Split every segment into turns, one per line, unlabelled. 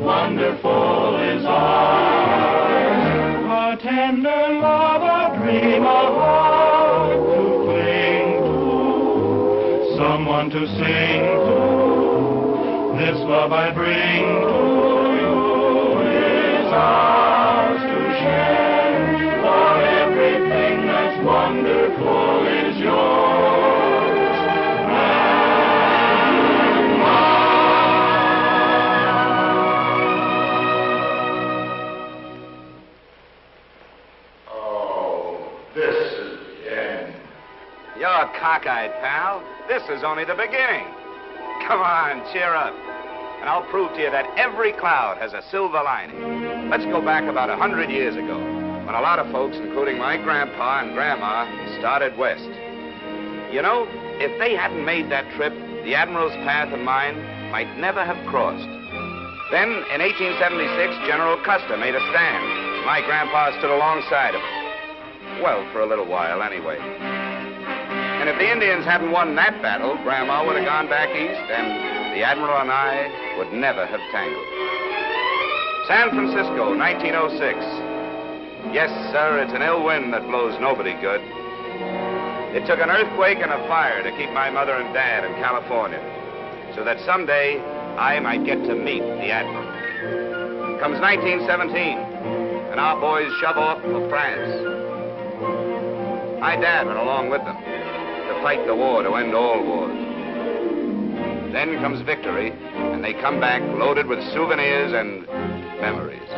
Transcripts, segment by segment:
wonderful is ours. A tender love, a dream, a heart to cling to, someone to sing to. This love I bring to you is ours to share, for everything that's wonderful is yours and mine. Oh, this is the end.
You're cockeyed, pal. This is only the beginning. Come on, cheer up. And I'll prove to you that every cloud has a silver lining. Let's go back about 100 years ago, when a lot of folks, including my grandpa and grandma, started west. You know, if they hadn't made that trip, the Admiral's path and mine might never have crossed. Then, in 1876, General Custer made a stand. My grandpa stood alongside of him. Well, for a little while, anyway. And if the Indians hadn't won that battle, Grandma would have gone back east, and the Admiral and I would never have tangled. San Francisco, 1906. Yes, sir, it's an ill wind that blows nobody good. It took an earthquake and a fire to keep my mother and dad in California, so that someday I might get to meet the Admiral. Comes 1917, and our boys shove off for France. My dad went along with them to fight the war to end all wars. Then comes victory, and they come back loaded with souvenirs and memories.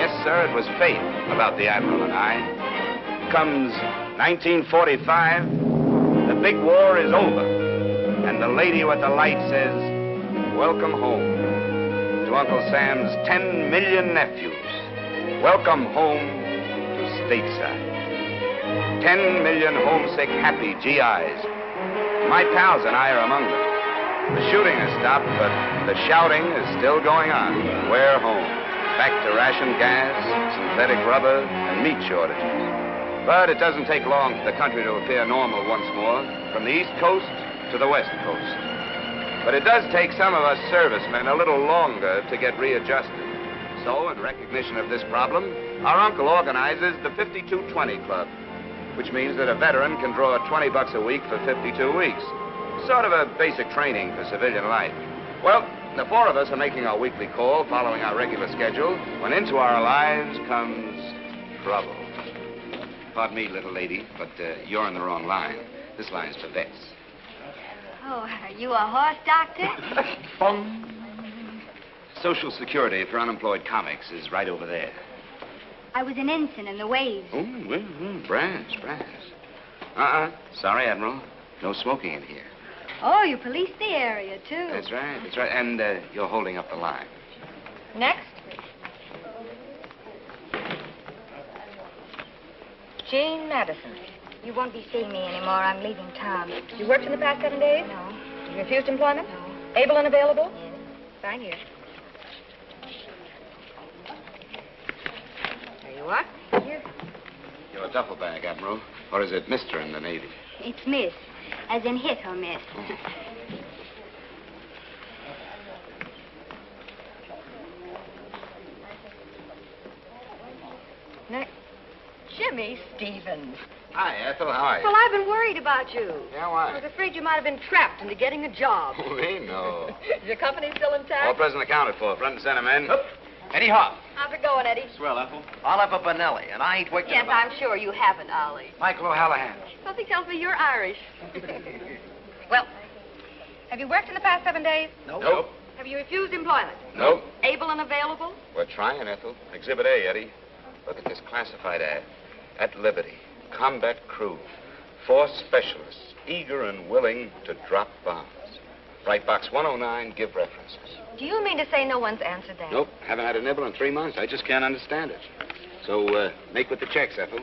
Yes, sir, it was fate about the Admiral and I. Comes 1945, the big war is over, and the lady with the light says, welcome home to Uncle Sam's 10 million nephews. Welcome home to stateside. 10 million homesick, happy GIs. My pals and I are among them. The shooting has stopped, but the shouting is still going on. We're home. Back to ration gas, synthetic rubber, and meat shortages. But it doesn't take long for the country to appear normal once more, from the East Coast to the West Coast. But it does take some of us servicemen a little longer to get readjusted. So, in recognition of this problem, our uncle organizes the 5220 Club, which means that a veteran can draw $20 a week for 52 weeks. Sort of a basic training for civilian life. Well, the four of us are making our weekly call, following our regular schedule, when into our lives comes trouble. Pardon me, little lady, but you're in the wrong line. This line's for vets.
Oh, are you a horse doctor?
Bong. Social Security for unemployed comics is right over there.
I was an ensign in the waves.
Oh, brass. Sorry, Admiral. No smoking in here.
Oh, you police the area, too.
That's right. And you're holding up the line.
Next. Jane Madison.
You won't be seeing me anymore. I'm leaving town.
You worked in the past 7 days?
No.
You refused employment?
No.
Able and available?
Yes.
Sign here. There you are.
Here.
Your duffel bag, Admiral. Or is it Mr. in the Navy?
It's miss, as in hit or miss.
Next. Jimmy Stevens.
Hi, Ethel. How are you?
Well, I've been worried about you.
Yeah, why?
I was afraid you might have been trapped into getting a job.
We know.
Is your company still intact?
All present accounted for. Front and center, men. Eddie Hop.
How's it going, Eddie?
Swell, Ethel.
I'll have a Benelli, and I ain't wicked
Yes,
about
I'm sure you haven't, Ollie.
Michael O'Hallahan.
Something tells me you're Irish. Well, have you worked in the past 7 days?
Nope.
Have you refused employment?
Nope.
Able and available?
We're trying, Ethel. Exhibit A, Eddie. Look at this classified ad. At Liberty. Combat crew. 4 specialists, eager and willing to drop bombs. Write box 109, give references.
Do you mean to say no one's answered that?
Nope, haven't had a nibble in 3 months. I just can't understand it. So, make with the checks, Ethel.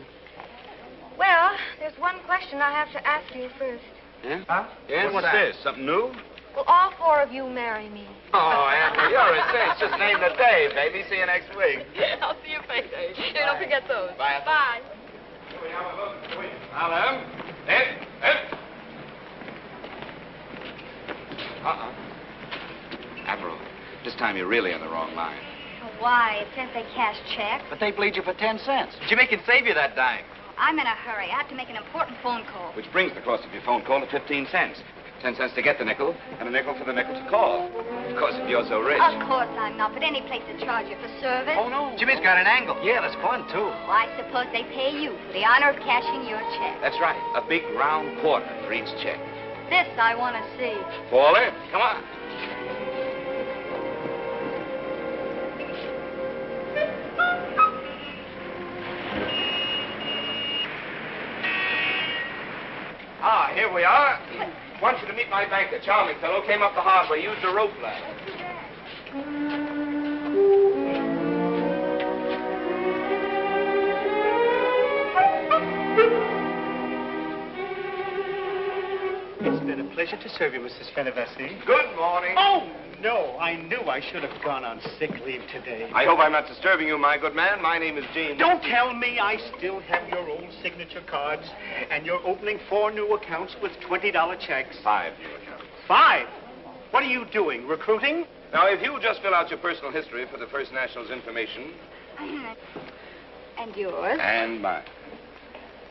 Well, there's one question I have to ask you first.
Yeah?
Huh?
Yeah, what's this? Something new?
Will all 4 of you marry me?
Oh, Ethel, you're a cinch. Just name the day, baby. See you next week.
I'll see you payday. Don't forget those.
Bye, Ethel.
Bye.
Hello. Admiral. time you're really in the wrong line.
Why? It says they cash checks.
But they bleed you for 10 cents. Jimmy can save you that dime.
I'm in a hurry. I have to make an important phone call.
Which brings the cost of your phone call to 15 cents. 10 cents to get the nickel, and a nickel for the nickel to call. Of course, if you're so rich.
Of course I'm not, but any place to charge you for service.
Oh, no.
Jimmy's got an angle. Yeah, that's fun, too.
Well, I suppose they pay you for the honor of cashing your check.
That's right. A big round quarter for each check.
This I want to see.
Fall in. Come on. Ah, here we are. Want you to meet my banker, charming fellow. Came up the hard way, used a rope ladder.
It's been a pleasure to serve you, Mrs. Fenivesi.
Good morning.
Oh, no, I knew I should have gone on sick leave today.
I hope I'm not disturbing you, my good man. My name is Gene.
Don't tell me I still have your old signature cards, and you're opening 4 new accounts with $20 checks.
5 new accounts.
5? What are you doing, recruiting?
Now, if you'll just fill out your personal history for the First National's information.
And yours?
And mine.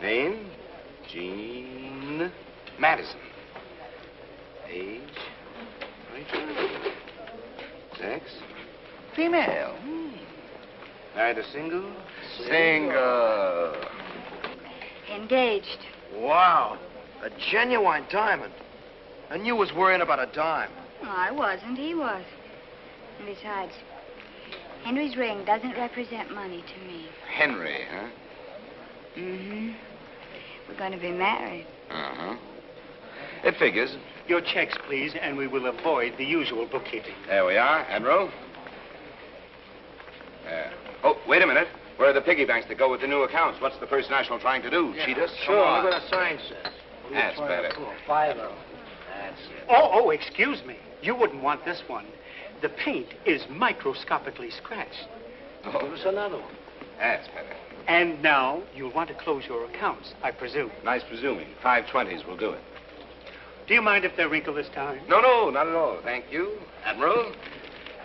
Name, Gene Madison. Age, 22. Sex, female. Married a single? Single.
Engaged.
Wow. A genuine diamond. And you was worrying about a dime.
No, I wasn't. He was. And besides, Henry's ring doesn't represent money to me.
Henry, huh?
Mm-hmm. We're going to be married.
Uh-huh. It figures.
Your checks, please, and we will avoid the usual bookkeeping.
There we are. Admiral. There. Oh, wait a minute. Where are the piggy banks that go with the new accounts? What's the First National trying to do? Cheat us?
Sure,
Come on.
look what the sign says.
That's better.
5 of them. That's it.
Oh, excuse me. You wouldn't want this one. The paint is microscopically scratched.
Oh,
Give us another one.
that's better.
And now you'll want to close your accounts, I presume.
Nice presuming. 520s will do it.
Do you mind if they're wrinkled this time?
No, not at all. Thank you, Admiral.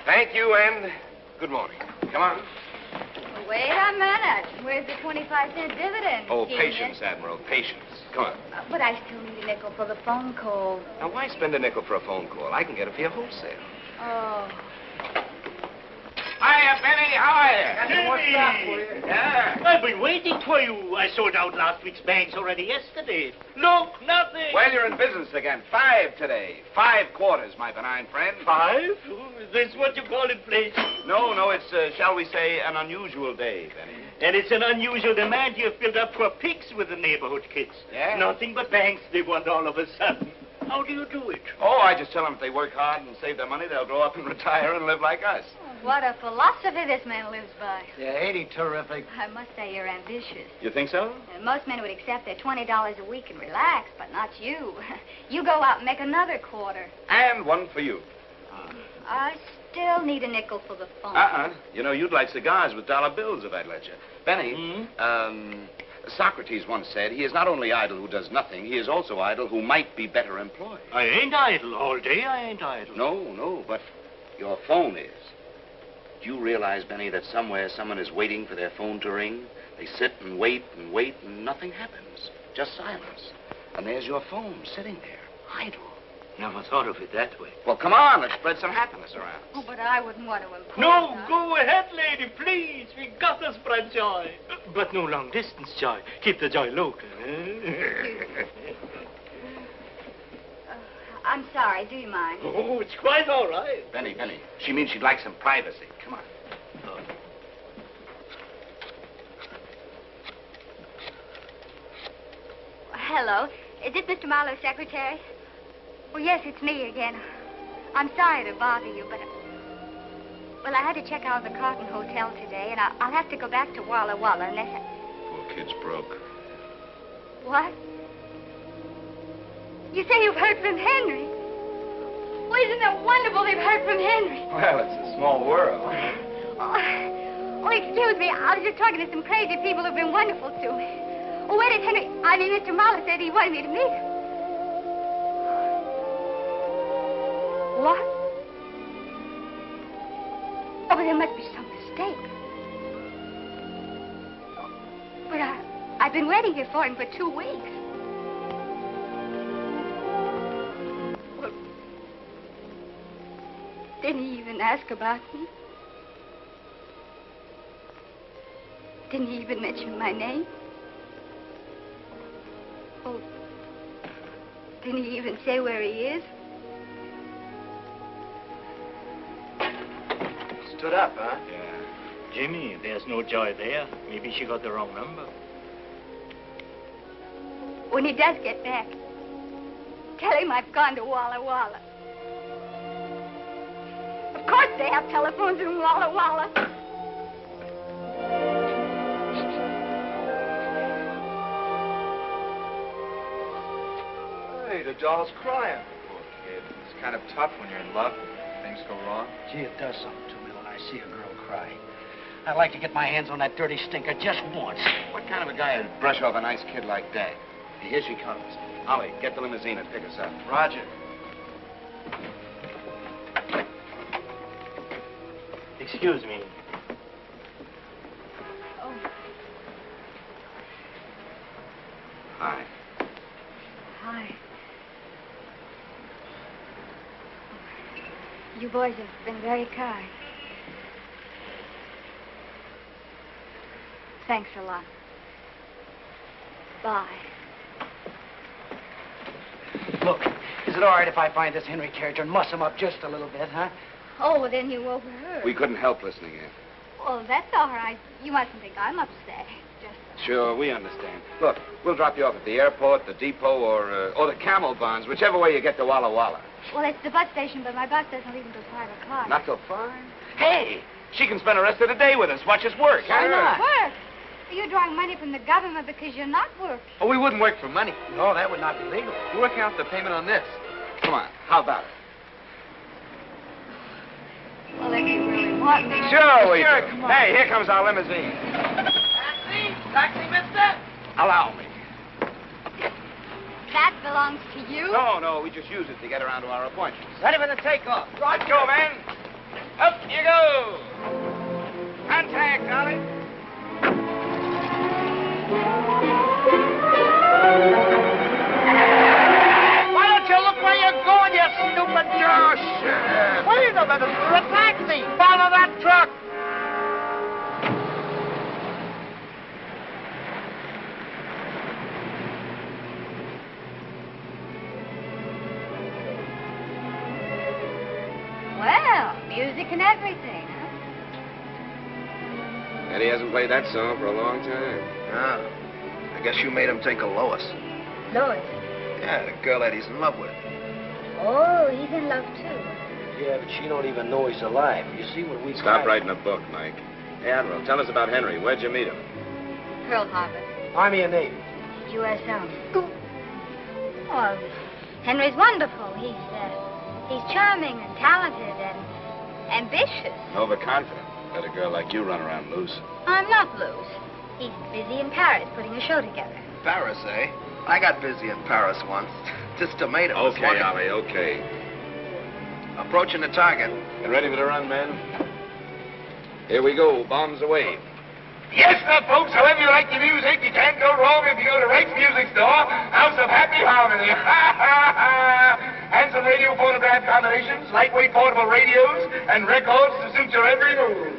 Thank you, and good morning. Come on.
Wait a minute. Where's the 25-cent dividend?
Oh,
genius?
patience, Admiral, patience. Come on.
But I still need a nickel for the phone call.
Now, why spend a nickel for a phone call? I can get it for you wholesale.
Oh.
Hiya, Benny. How are you?
Jimmy!
What's up with you? Yeah.
I've been waiting for you. I sold out last week's bags already yesterday. Look, nothing.
Well, you're in business again. 5 today. 5 quarters, my benign friend.
5? Is this what you call inflation?
No, it's, shall we say, an unusual day, Benny.
And it's an unusual demand you've built up for pigs with the neighborhood kids.
Yeah?
Nothing but banks they want all of a sudden. How do you do it?
Oh, I just tell them if they work hard and save their money, they'll grow up and retire and live like us.
What a philosophy this man lives by.
Yeah, ain't he terrific?
I must say you're ambitious.
You think so?
And most men would accept their $20 a week and relax, but not you. You go out and make another quarter.
And one for you.
I still need a nickel for the phone.
You know, you'd like cigars with dollar bills if I'd let you. Benny, Socrates once said, he is not only idle who does nothing, he is also idle who might be better employed.
I ain't idle all day. I ain't idle.
No, but your phone is. Do you realize, Benny, that somewhere someone is waiting for their phone to ring? They sit and wait, and nothing happens. Just silence. And there's your phone sitting there, idle.
Never thought of it that way.
Well, come on, let's spread some happiness around.
Oh, but I wouldn't want to impose.
No, go ahead, lady, please. We got to spread joy. But no long-distance joy. Keep the joy local.
I'm sorry. Do you mind?
Oh, it's quite all right.
Benny, she means she'd like some privacy. Come on.
Hello. Is this Mr. Marlowe's secretary? Oh, yes, it's me again. I'm sorry to bother you, but... Well, I had to check out of the Carlton Hotel today, and I'll have to go back to Walla Walla unless I...
Poor kid's broke.
What? You say you've heard from Henry? Well, isn't that wonderful they've heard from Henry?
Well, it's a small world.
Oh, excuse me. I was just talking to some crazy people who've been wonderful to me. Oh, where did Henry... Mr. Marlowe said he wanted me to meet him. What? there must be some mistake. But I've been waiting here for him for 2 weeks. Well, didn't he even ask about me? Didn't he even mention my name? Oh, didn't he even say where he is?
Stood up, huh?
Yeah. Jimmy, there's no joy there. Maybe she got the wrong number.
When he does get back, tell him I've gone to Walla Walla. Of course they have telephones in Walla Walla.
Hey, the doll's crying.
Poor kid. It's kind of tough when you're in love. Things go wrong.
Gee, it does something to me when I see a girl cry. I'd like to get my hands on that dirty stinker just once.
What kind of a guy would brush off a nice kid like that? Here she comes. Ollie, get the limousine and pick us up.
Roger.
Excuse me.
Oh,
Hi.
hi. You boys have been very kind. Thanks a lot. Bye.
Look, is it all right if I find this Henry character and muss him up just a little bit, huh?
Oh, well, then you overheard.
We couldn't help listening in.
Well, that's all right. You mustn't think I'm upset. Just...
Sure, we understand. Look, we'll drop you off at the airport, the depot, or the Camel Barns, whichever way you get to Walla Walla.
Well, it's the bus station, but my bus doesn't leave until 5 o'clock.
Not till 5? Hey, she can spend the rest of the day with us. Watch us work.
Why not?
Work? You're drawing money from the government because you're not working.
Oh, we wouldn't work for money.
No, that would not be legal.
We're working out the payment on this.
Come on, how about it?
Well, if you really want me...
Sure we
Sure,
do.
come on.
Hey, here comes our limousine.
Taxi! Taxi, mister!
Allow me.
That belongs to you?
No, we just use it to get around to our appointments.
Ready for the takeoff.
Let's go, man. Up you go. Contact, Ollie.
Why don't you look where you're going, you stupid jerk?
Shit.
Wait a minute, it's a taxi. Follow that truck.
Well, music and everything, huh?
Eddie hasn't played that song for a long time.
Ah, I guess you made him take a Lois.
Lois.
Yeah, the girl that he's in love with.
Oh, he's in love, too.
Yeah, but she don't even know he's alive. You see, when we
Stop writing a book, Mike. Hey, Admiral, tell us about Henry. Where'd you meet him?
Pearl Harbor.
Army and Navy.
U.S. Army. Oh, Henry's wonderful. He's charming and talented and ambitious.
Overconfident. Let a girl like you run around loose.
I'm not loose. He's busy in Paris putting a show together.
Paris, eh? I got busy in Paris once. This tomato was
Okay,
wonderful.
Ollie, okay.
Approaching the target.
You ready for the run, men? Here we go. Bombs away.
Yes, sir, folks, however you like your music, you can't go wrong if you go to Rake's Music Store, House of Happy Harmony. Handsome radio phonograph combinations, lightweight portable radios, and records to suit your every mood.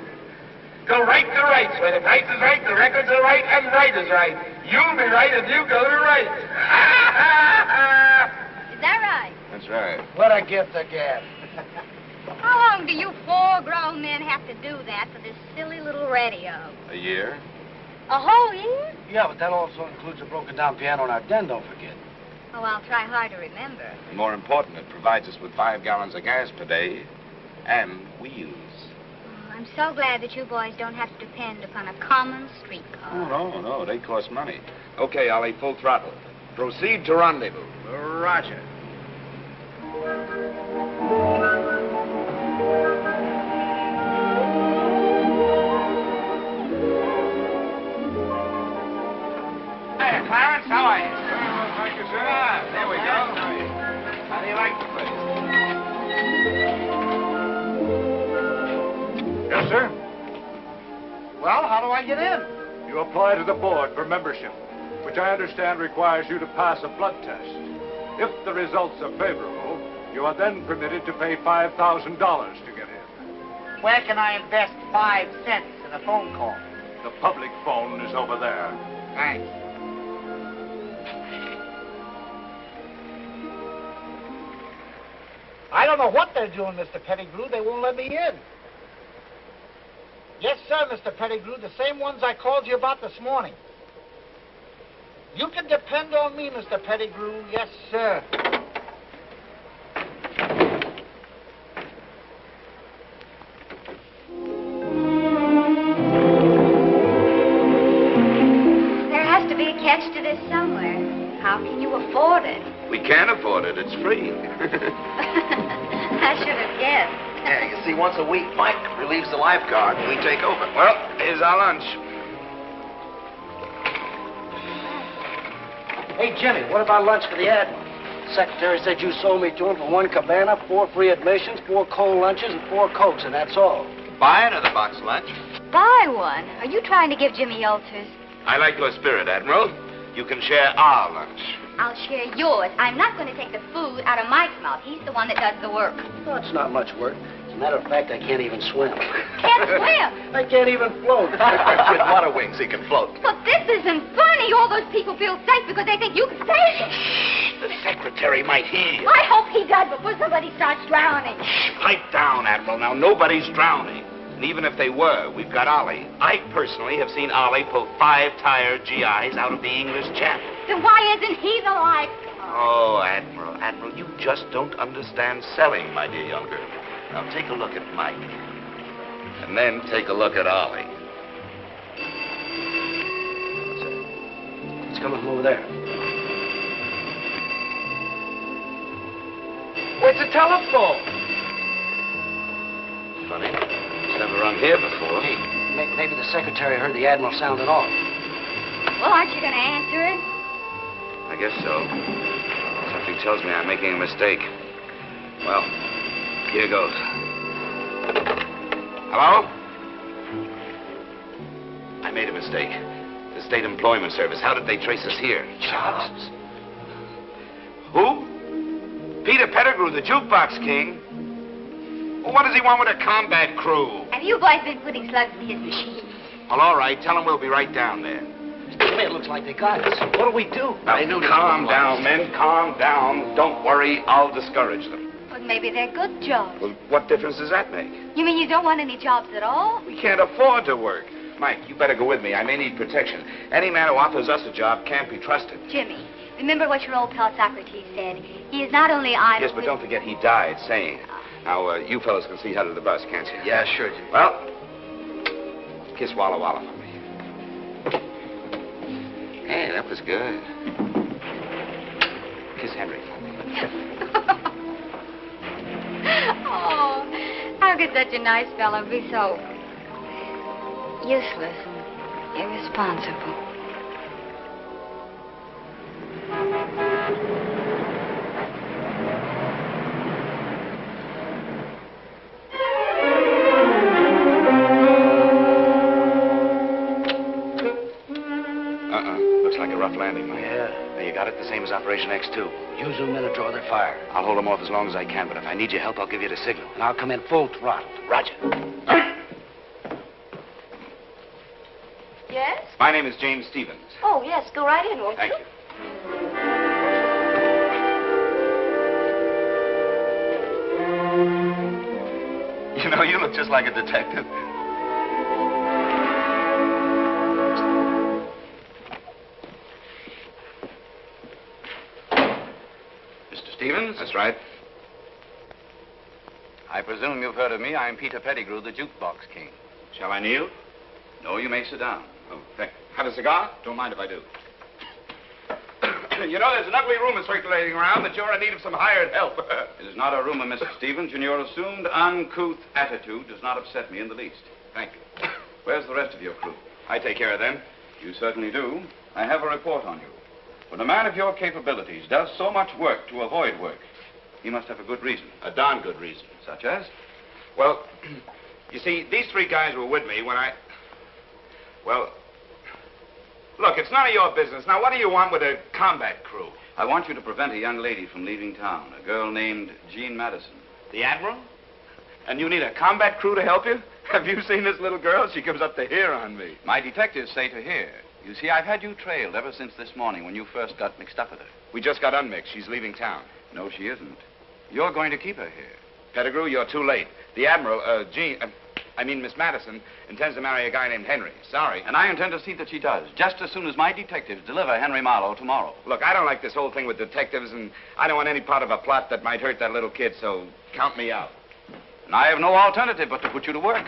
Go right to Rights, where the price is right, the records are right, and right is right. You'll be right if you go to Rights.
Is that right?
That's right.
What a gift of gab.
How long do you 4 grown men have to do that for this silly little radio?
A year?
A whole year?
Yeah, but that also includes a broken down piano in our den, don't forget.
Oh, I'll try hard to remember.
And more important, it provides us with 5 gallons of gas per day and wheels.
Oh, I'm so glad that you boys don't have to depend upon a common streetcar.
Oh, no, they cost money. Okay, Ollie, full throttle. Proceed to rendezvous.
Roger.
Hey, Clarence, how are you? Thank you, sir. There we go. How do you like the place?
Yes, sir.
Well, how do I get in?
You apply to the board for membership, which I understand requires you to pass a blood test. If the results are favorable, you are then permitted to pay $5,000 to get in.
Where can I invest 5 cents in a phone call?
The public phone is over there.
Thanks. I don't know what they're doing, Mr. Pedigrew. They won't let me in. Yes, sir, Mr. Pedigrew, the same ones I called you about this morning. You can depend on me, Mr. Pedigrew. Yes, sir.
There has to be a catch to this somewhere. How can you afford it?
We can't afford it. It's free.
I should have guessed.
Yeah, you see, once a week, Mike relieves the lifeguard and we take over.
Well, here's our lunch.
Hey, Jimmy, what about lunch for the Admiral? The secretary said you sold me to him for 1 cabana, 4 free admissions, 4 cold lunches, and 4 Cokes, and that's all.
Buy another box lunch.
Buy one. Are you trying to give Jimmy ulcers?
I like your spirit, Admiral. You can share our lunch.
I'll share yours. I'm not going to take the food out of Mike's mouth. He's the one that does the work.
Well, it's not much work. As a matter of fact, I can't even swim.
Can't swim.
I can't even float.
With water wings, he can float.
But this isn't funny. All those people feel safe because they think you can save them.
The secretary might hear you.
I hope he does before somebody starts drowning.
Pipe down, Admiral. Now, nobody's drowning. And even if they were, we've got Ollie. I personally have seen Ollie pull 5 tired GIs out of the English Channel.
Then why isn't he the life?
Oh, Admiral, you just don't understand selling, my dear young girl. Now, take a look at Mike. And then take a look at Ollie.
It's coming from over there.
Where's the telephone?
Funny. It's never rung here before.
Hey, maybe the secretary heard the Admiral sounding off.
Well, aren't you going to answer it?
I guess so. Something tells me I'm making a mistake. Well, here goes. Hello? I made a mistake. The State Employment Service. How did they trace us here?
Jobs.
Who? Peter Pedigrew, the Jukebox King. Well, what does he want with a combat crew?
Have you boys been putting slugs in his machine?
Well, all right. Tell him we'll be right down there.
It looks like they got us. What do we do?
Now, calm down, men. Calm down. Don't worry. I'll discourage them.
Well, maybe they're good jobs.
Well, what difference does that make?
You mean you don't want any jobs at all?
We can't afford to work. Mike, you better go with me. I may need protection. Any man who offers us a job can't be trusted.
Jimmy, remember what your old pal Socrates said. He is not only idle...
Yes, but don't forget he died sane. Now, you fellows can see how to the bus, can't you?
Yeah, sure, Jimmy.
Well, kiss Walla Walla for me. Hey, that was good. Kiss Henry for me.
Oh, how could such a nice fellow be so useless and irresponsible?
Looks like a rough landing, Mike.
Yeah.
Now, you got it? The same as Operation X2.
You zoom in and draw their fire.
I'll hold them off as long as I can, but if I need your help, I'll give you the signal.
And I'll come in full throttle.
Roger.
Yes?
My name is James Stevens.
Oh, yes. Go right in, won't
Thank
you?
you. You know, you look just like a detective. Mr. Stevens? That's right. I presume you've heard of me. I'm Peter Pedigrew, the Jukebox King. Shall I kneel? No, you may sit down. Oh, thank you. Have a cigar? Don't mind if I do. You know, there's an ugly rumor circulating around that you're in need of some hired help. It is not a rumor, Mr. Stevens, and your assumed uncouth attitude does not upset me in the least. Thank you. Where's the rest of your crew? I take care of them. You certainly do. I have a report on you. When a man of your capabilities does so much work to avoid work, he must have a good reason. A darn good reason. Such as? Well, you see, these 3 guys were with me when I... Well, look, it's none of your business. Now, what do you want with a combat crew?
I want you to prevent a young lady from leaving town, a girl named Jean Madison.
The Admiral? And you need a combat crew to help you? Have you seen this little girl? She comes up to here on me.
My detectives say to here. You see, I've had you trailed ever since this morning when you first got mixed up with her.
We just got unmixed. She's leaving town.
No, she isn't. You're going to keep her here.
Pedigrew, you're too late. The Admiral, Miss Madison, intends to marry a guy named Henry. Sorry.
And I intend to see that she does, just as soon as my detectives deliver Henry Marlowe tomorrow.
Look, I don't like this whole thing with detectives, and I don't want any part of a plot that might hurt that little kid, so count me out.
And I have no alternative but to put you to work.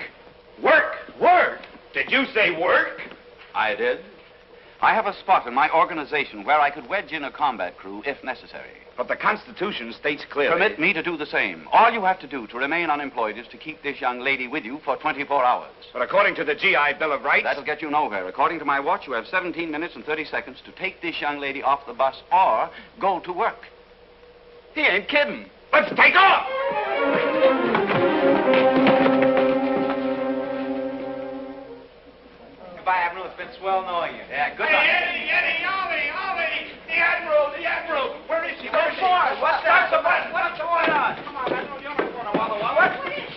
Work? Work? Did you say work?
I did. I have a spot in my organization where I could wedge in a combat crew if necessary.
But the Constitution states clearly...
Permit me to do the same. All you have to do to remain unemployed is to keep this young lady with you for 24 hours.
But according to the GI Bill of Rights...
That'll get you nowhere. According to my watch, you have 17 minutes and 30 seconds to take this young lady off the bus or go to work.
He ain't kidding. Let's take off!
Goodbye, Admiral. It's been swell knowing you. Yeah, good luck.
Eddie, Ollie! The Admiral! Where is she?
What's the bus? What's going on?
Come on, Admiral, you're not going to Walla Walla. What?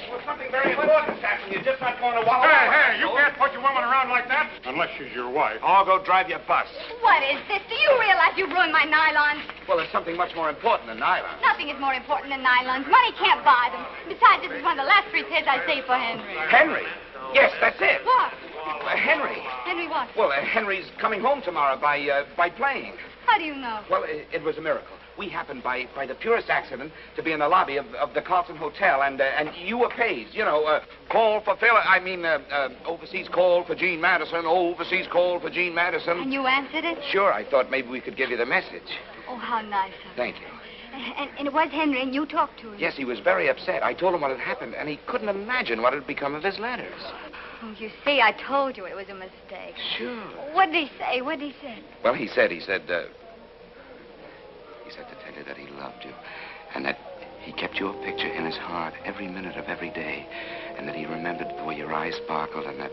Well, something very important is happening. You're just not going to Walla Walla.
Hey, you can't put your woman around like that. Unless she's your wife.
I'll go drive your bus.
What is this? Do you realize you ruined my nylons?
Well, there's something much more important than nylon.
Nothing is more important than nylons. Money can't buy them. Besides, this is one of the last 3 pairs I saved for Henry.
Henry? Yes, that's it.
What?
Henry.
Henry what?
Well, Henry's coming home tomorrow by plane.
How do you know?
Well, it was a miracle. We happened by the purest accident to be in the lobby of the Carlton Hotel, and you were paged. You know, call for overseas call for Jean Madison, overseas call for Jean Madison.
And you answered it?
Sure, I thought maybe we could give you the message.
Oh, how nice of you.
Thank you.
And it was Henry, and you talked to him?
Yes, he was very upset. I told him what had happened, and he couldn't imagine what had become of his letters.
Oh, you see, I told you it was a mistake.
Sure.
What did he say? What did he say?
Well, he said to tell you that he loved you, and that he kept your picture in his heart every minute of every day, and that he remembered the way your eyes sparkled, and that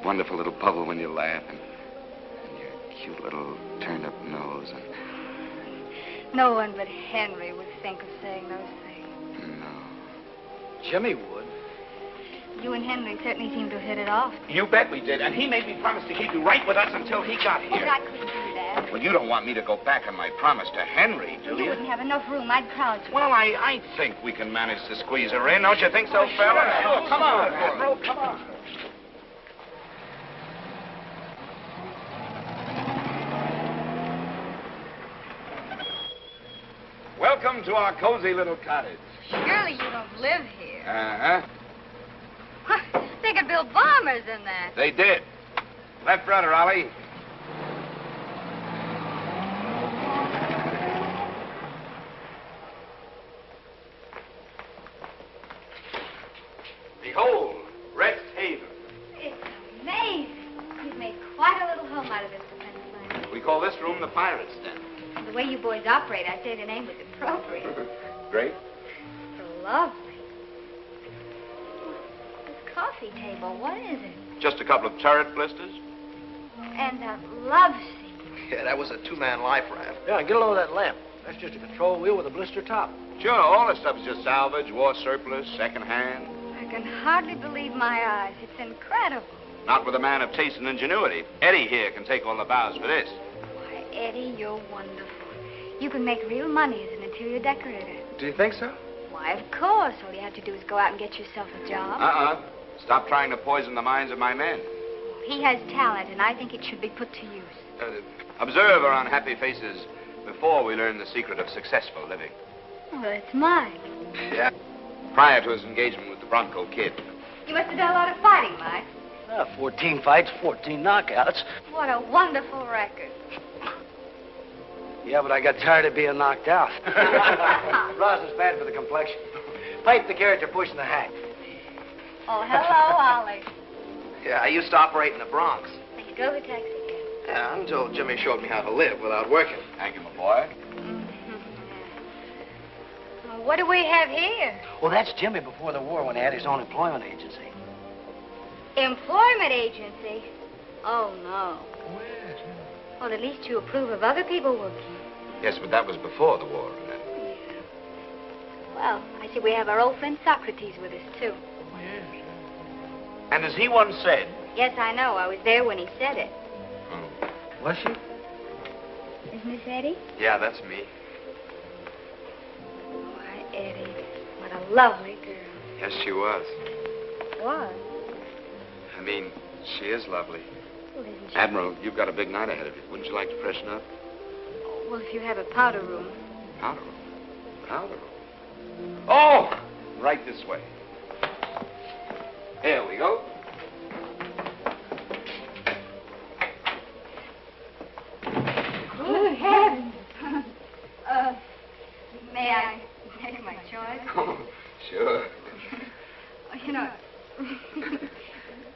wonderful little bubble when you laugh, and your cute little turned-up nose, and...
No one but Henry would think of saying those things.
No.
Jimmy would.
You and Henry certainly seem to have hit it off.
You bet we did, and he made me promise to keep you right with us until he got here.
But I couldn't do that.
Well, you don't want me to go back on my promise to Henry, do you?
You wouldn't have enough room. I'd crowd you.
Well, I think we can manage to squeeze her in. Don't you think so, fella?
Sure.
Come on, Admiral, come on. Welcome to our cozy little cottage.
Surely you don't live here.
Uh-huh.
They could build bombers in there.
They did. Left rudder, Ollie. Behold, Rest Haven.
It's amazing. You've made quite a little home out of this defense line.
We call this room the Pirate's Den.
The way you boys operate, I'd say the name was appropriate.
Great.
So lovely. This coffee table, what is it?
Just a couple of turret blisters.
And a love seat.
Yeah, that was a 2-man life raft.
Yeah, get a load of that lamp. That's just a control wheel with a blister top.
Sure, all this stuff's just salvage, war surplus, second-hand.
I can hardly believe my eyes. It's incredible.
Not with a man of taste and ingenuity. Eddie here can take all the bows for this.
Why, Eddie, you're wonderful. You can make real money as an interior decorator.
Do you think so?
Why, of course. All you have to do is go out and get yourself a job.
Stop trying to poison the minds of my men.
He has talent, and I think it should be put to use.
Observe our unhappy faces before we learn the secret of successful living.
Well, it's mine.
Yeah. Prior to his engagement with the Bronco Kid.
You must have done a lot of fighting, Mike.
14 fights, 14 knockouts.
What a wonderful record.
Yeah, but I got tired of being knocked out. Rosin's bad for the complexion. Pipe the character pushing the hack.
Oh, hello, Ollie.
Yeah, I used to operate in the Bronx.
You drove a taxi cab.
Yeah, until Jimmy showed me how to live without working.
Thank you, my boy.
Well, what do we have here?
Well, that's Jimmy before the war when he had his own employment agency.
Employment agency? Oh, no.
Oh, yes.
Well, at least you approve of other people working.
Yes, but that was before the war.
Well, I see we have our old friend Socrates with us, too.
Oh, yes. And as he once said...
Yes, I know. I was there when he said it.
Oh.
Was she?
Isn't this Eddie?
Yeah, that's me.
Why, Eddie, what a lovely girl.
Yes, she was.
What?
I mean, she is lovely.
Well, isn't she?
Admiral, you've got a big night ahead of you. Wouldn't you like to freshen up?
Well, if you have a powder room.
Powder room? Powder room? Oh! Right this way. Here we go.
Good heavens. May I make my choice?
Oh, sure.
You know,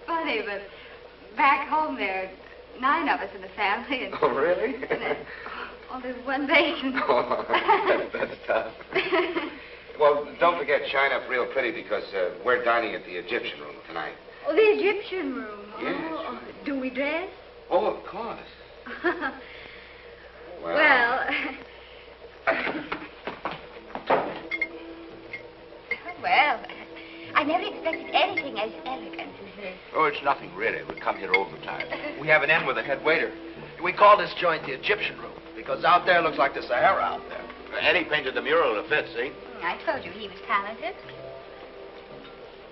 funny, but back home there are 9 of us in the family. And,
Oh, really?
there's one basin.
Oh, that's tough. Well, don't forget, shine up real pretty because we're dining at the Egyptian room tonight.
Oh, the Egyptian room.
Yes.
Oh, do we dress?
Oh, of course.
Well, well, I never expected anything as elegant as this.
Oh, it's nothing, really. We come here all the time. We have an in with the head waiter. We call this joint the Egyptian room because out there looks like the Sahara out there.
Eddie painted the mural to fit, see?
I told you he was talented.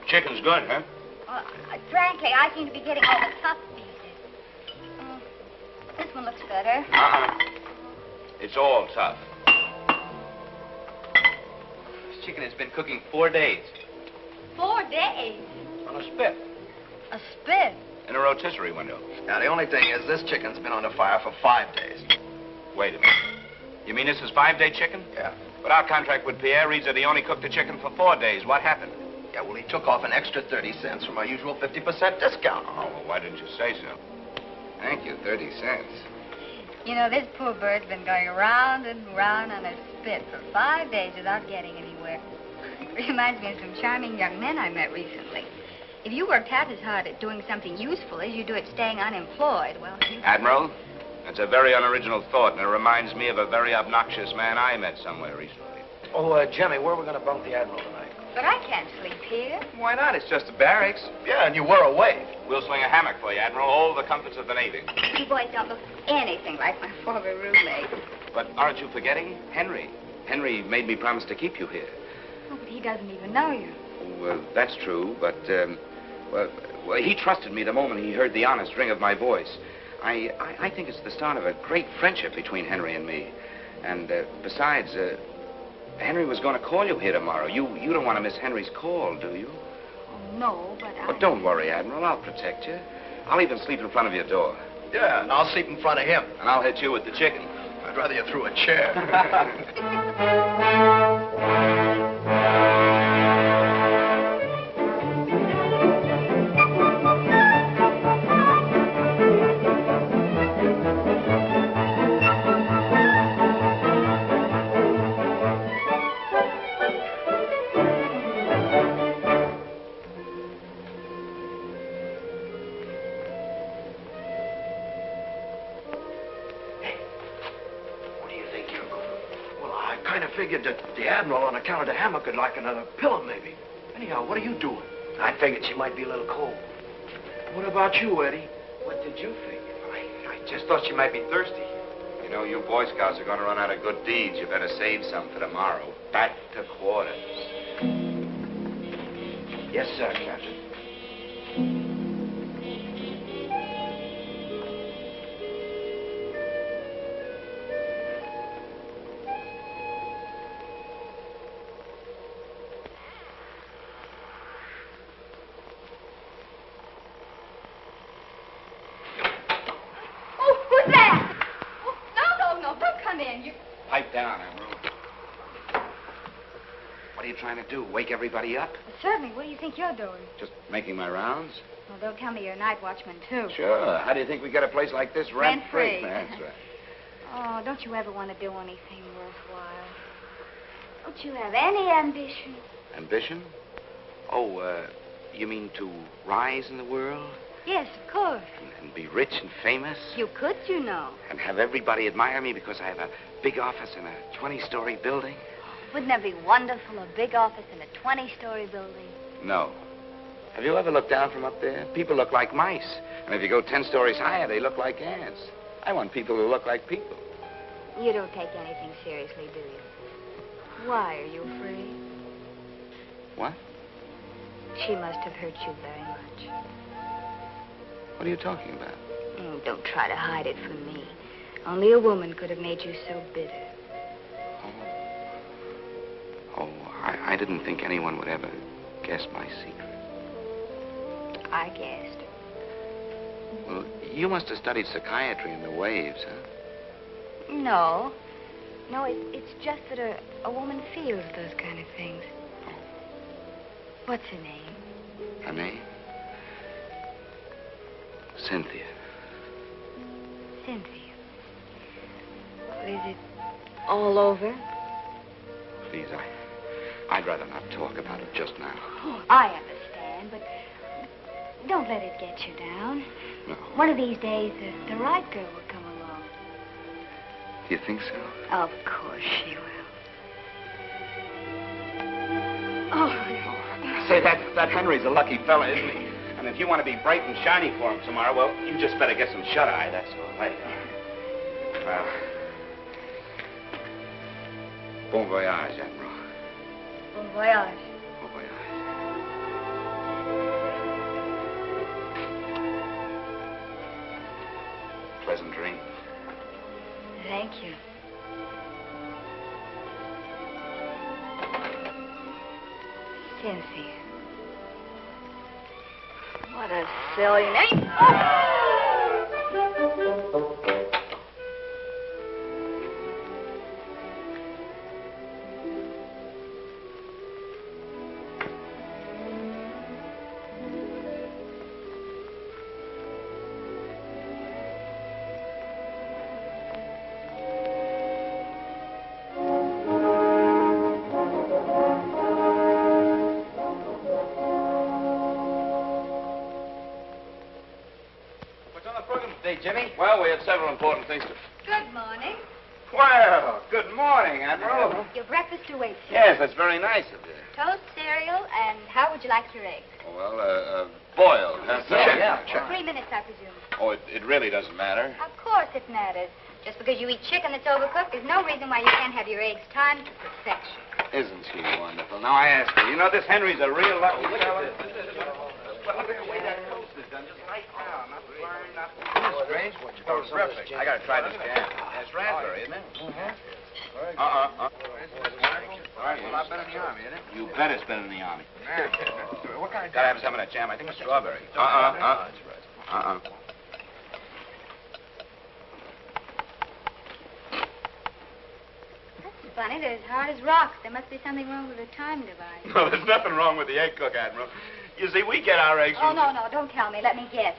Chicken's good, huh?
Well, frankly, I seem to be getting all the tough pieces. This one looks better.
It's all tough.
This chicken has been cooking 4 days.
4 days?
On a spit.
A spit?
In a rotisserie window.
Now, the only thing is this chicken's been on the fire for 5 days.
Wait a minute. You mean this is 5-day chicken?
Yeah.
But our contract with Pierre reads that he only cooked the chicken for 4 days. What happened?
Yeah, well, he took off an extra 30 cents from our usual 50% discount.
Oh, well, why didn't you say so? Thank you, 30 cents.
You know, this poor bird's been going round and round on a spit for 5 days without getting anywhere. It reminds me of some charming young men I met recently. If you worked half as hard at doing something useful as you do at staying unemployed, well, you...
Admiral, that's a very unoriginal thought, and it reminds me of a very obnoxious man I met somewhere recently.
Oh, Jemmy, where are we going to bunk the Admiral tonight?
But I can't sleep here.
Why not? It's just the barracks.
Yeah, and you were away.
We'll sling a hammock for you, Admiral. All the comforts of the Navy.
You boys don't look anything like my former roommate.
But aren't you forgetting? Henry. Henry made me promise to keep you here.
Oh, but he doesn't even know you.
Well, that's true, but, well, he trusted me the moment he heard the honest ring of my voice. I think it's the start of a great friendship between Henry and me. And, besides, Henry was going to call you here tomorrow. You don't want to miss Henry's call, do you?
Oh, no, but
But don't worry, Admiral. I'll protect you. I'll even sleep in front of your door.
Yeah, and I'll sleep in front of him.
And I'll hit you with the chicken.
I'd rather you threw a chair. Figured that the Admiral, on account of the hammock, would like another pillow, maybe. Anyhow, what are you doing?
I figured she might be a little cold.
What about you, Eddie?
What did you figure?
I just thought she might be thirsty.
You know, you Boy Scouts are going to run out of good deeds. You better save some for tomorrow. Back to quarters.
Yes, sir, Captain.
Pipe down, Admiral. What are you trying to do? Wake everybody up?
Well, certainly. What do you think you're doing?
Just making my rounds?
Well, they'll tell me you're a night watchman, too.
Sure. How do you think we get a place like this rent-free?
Rent-free.
That's right.
Oh, don't you ever want to do anything worthwhile? Don't you have any ambition?
Ambition? Oh, you mean to rise in the world?
Yes, of course.
And be rich and famous.
You could, you know.
And have everybody admire me because I have a big office in a 20-story building.
Wouldn't that be wonderful, a big office in a 20-story building?
No. Have you ever looked down from up there? People look like mice. And if you go 10 stories higher, they look like ants. I want people who look like people.
You don't take anything seriously, do you? Why, are you afraid?
What?
She must have hurt you very much.
What are you talking about?
Oh, don't try to hide it from me. Only a woman could have made you so bitter.
I didn't think anyone would ever guess my secret.
I guessed.
Well, you must have studied psychiatry in the waves, huh?
No. No, it's just that a woman feels those kind of things.
Oh.
What's her name?
Her name? Cynthia.
Cynthia. Well, is it all over?
Please, I'd rather not talk about it just now.
Oh, I understand, but don't let it get you down.
No.
One of these days, the right girl will come along.
You think so?
Of course she will. Oh.
Say, that Henry's a lucky fella, isn't he? And if you want to be bright and shiny for him tomorrow, well, you just better get some shut-eye, that's all. Well, bon voyage, Admiral.
Bon voyage.
Bon voyage. Pleasant dream.
Thank you. Cynthia. What a silly name.
Jimmy? Well, we have several important things to...
Good morning.
Well, good morning, Admiral.
Your breakfast awaits you.
Yes, that's very nice of you.
Toast, cereal, and how would you like your eggs?
Well, boiled.
Check. 3 minutes, I presume.
Oh, it really doesn't matter.
Of course it matters. Just because you eat chicken that's overcooked, there's no reason why you can't have your eggs timed to perfection.
Isn't she wonderful? Now, I ask you, you know this Henry's a real lucky fella? Well, look at the way that toast is done, just right now. Not burned, not...
Strange.
Oh, terrific. I gotta try this jam. It's raspberry, isn't it? All right, well, I've been in the Army, isn't it? You bet it's been in the Army.
What kind of
Gotta have some of that jam. I think it's strawberry.
That's funny. They're as hard as rocks. There must be something wrong with the time device.
No, there's nothing wrong with the egg cook, Admiral. You see, we get our eggs from...
Oh, no, don't tell me. Let me guess.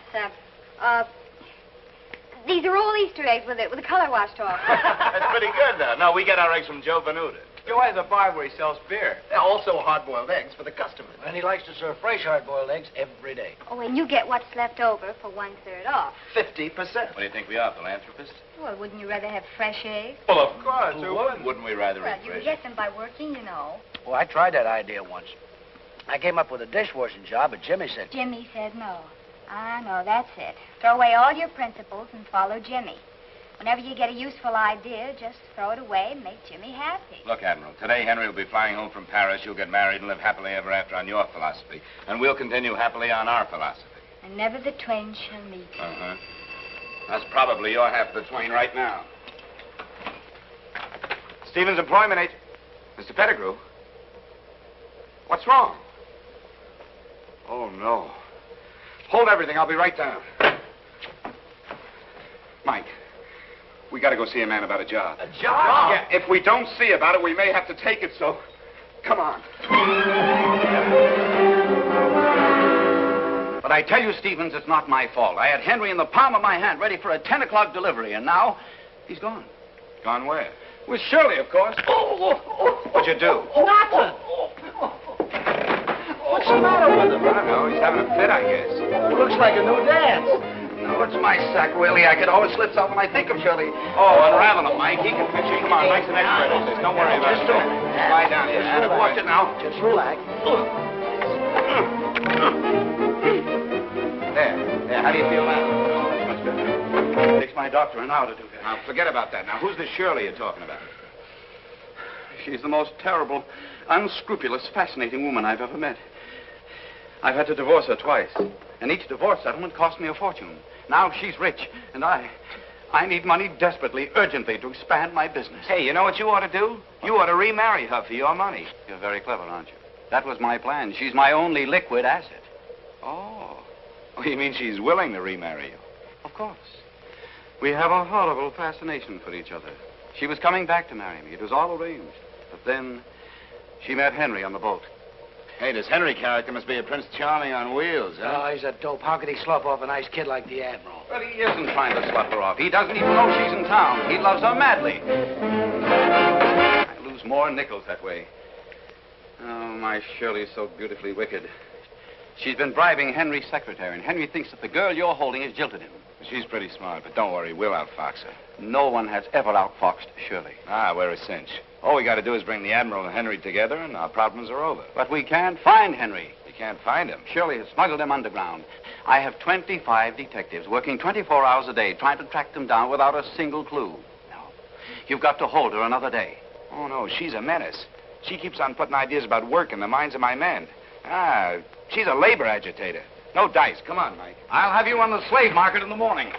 These are all Easter eggs with the color washed off.
That's pretty good, though. No, we get our eggs from Joe Venuta.
Joe has a bar where he sells beer. Also hard-boiled eggs for the customers.
And he likes to serve fresh hard-boiled eggs every day.
Oh, and you get what's left over for 1/3 off.
50%.
What do you think we are, philanthropists?
Well, wouldn't you rather have fresh eggs?
Well, of course. Who wouldn't? Wouldn't we rather
Well,
eat
you
fresh?
get them by working, you know.
Well, I tried that idea once. I came up with a dishwashing job, but Jimmy said...
Jimmy said no. I know, that's it. Throw away all your principles and follow Jimmy. Whenever you get a useful idea, just throw it away and make Jimmy happy.
Look, Admiral, today Henry will be flying home from Paris. You'll get married and live happily ever after on your philosophy. And we'll continue happily on our philosophy.
And never the twain shall meet.
Uh-huh. That's probably your half of the twain right now. Stevens Employment Agent. Mr. Pedigrew. What's wrong? Oh, no. Hold everything. I'll be right down. Mike, we got to go see a man about a job.
A job?
Yeah, if we don't see about it, we may have to take it, so come on.
But I tell you, Stevens, it's not my fault. I had Henry in the palm of my hand, ready for a 10 o'clock delivery, and now he's gone.
Gone where? With Shirley, of course. What'd you do?
Nothing. What's What's the matter with him?
I don't know. He's having a fit, I guess.
Looks like a new dance.
No, it's my sack, Willie. I get all the slits off when I think of Shirley. Oh, unravel him, Mike. He can fix you. Come on, Mike's an expert at this. Don't worry about it. Lie down here. Watch it now.
Just relax.
There. How do you feel now?
Much better. It takes my doctor an hour to do that.
Now, forget about that. Now, who's this Shirley you're talking about?
She's the most terrible, unscrupulous, fascinating woman I've ever met. I've had to divorce her twice, and each divorce settlement cost me a fortune. Now she's rich, and I need money desperately, urgently, to expand my business.
Hey, you know what you ought to do? You ought to remarry her for your money.
You're very clever, aren't you? That was my plan. She's my only liquid asset.
Oh, you mean she's willing to remarry you?
Of course. We have a horrible fascination for each other. She was coming back to marry me. It was all arranged. But then she met Henry on the boat.
Hey, this Henry character must be a Prince Charming on wheels, huh?
Oh, he's a dope. How could he slough off a nice kid like the Admiral?
But he isn't trying to slough her off. He doesn't even know she's in town. He loves her madly. I lose more nickels that way. Oh, my Shirley's so beautifully wicked. She's been bribing Henry's secretary, and Henry thinks that the girl you're holding has jilted him.
She's pretty smart, but don't worry, we'll outfox her.
No one has ever outfoxed Shirley.
Ah, we're a cinch. All we got to do is bring the Admiral and Henry together, and our problems are over.
But we can't find Henry.
You can't find him.
Shirley has smuggled him underground. I have 25 detectives working 24 hours a day trying to track them down without a single clue. No. You've got to hold her another day.
Oh, no, she's a menace. She keeps on putting ideas about work in the minds of my men. Ah, she's a labor agitator. No dice. Come on, Mike.
I'll have you on the slave market in the morning.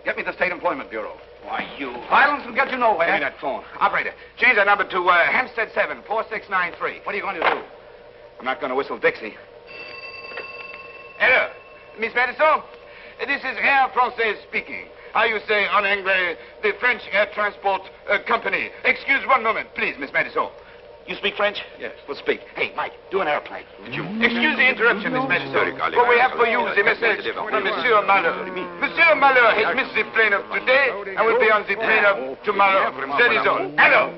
Get me the State Employment Bureau. Why, you... Violence will get you nowhere.
Give me that phone. Operator, change that number to Hempstead 7, 4693.
What are you going to do?
I'm not going to whistle Dixie. Hello, Miss Madison? This is Air Français speaking. How you say en anglais, the French Air Transport Company. Excuse one moment, please, Miss Madison. You speak French?
Yes.
Well, speak. Hey, Mike, do an airplane. Excuse the interruption, Miss Madison. What we have for you is a message from Monsieur Malheur. Monsieur Malheur has missed the plane of today and will be on the plane of tomorrow. That is all. Hello.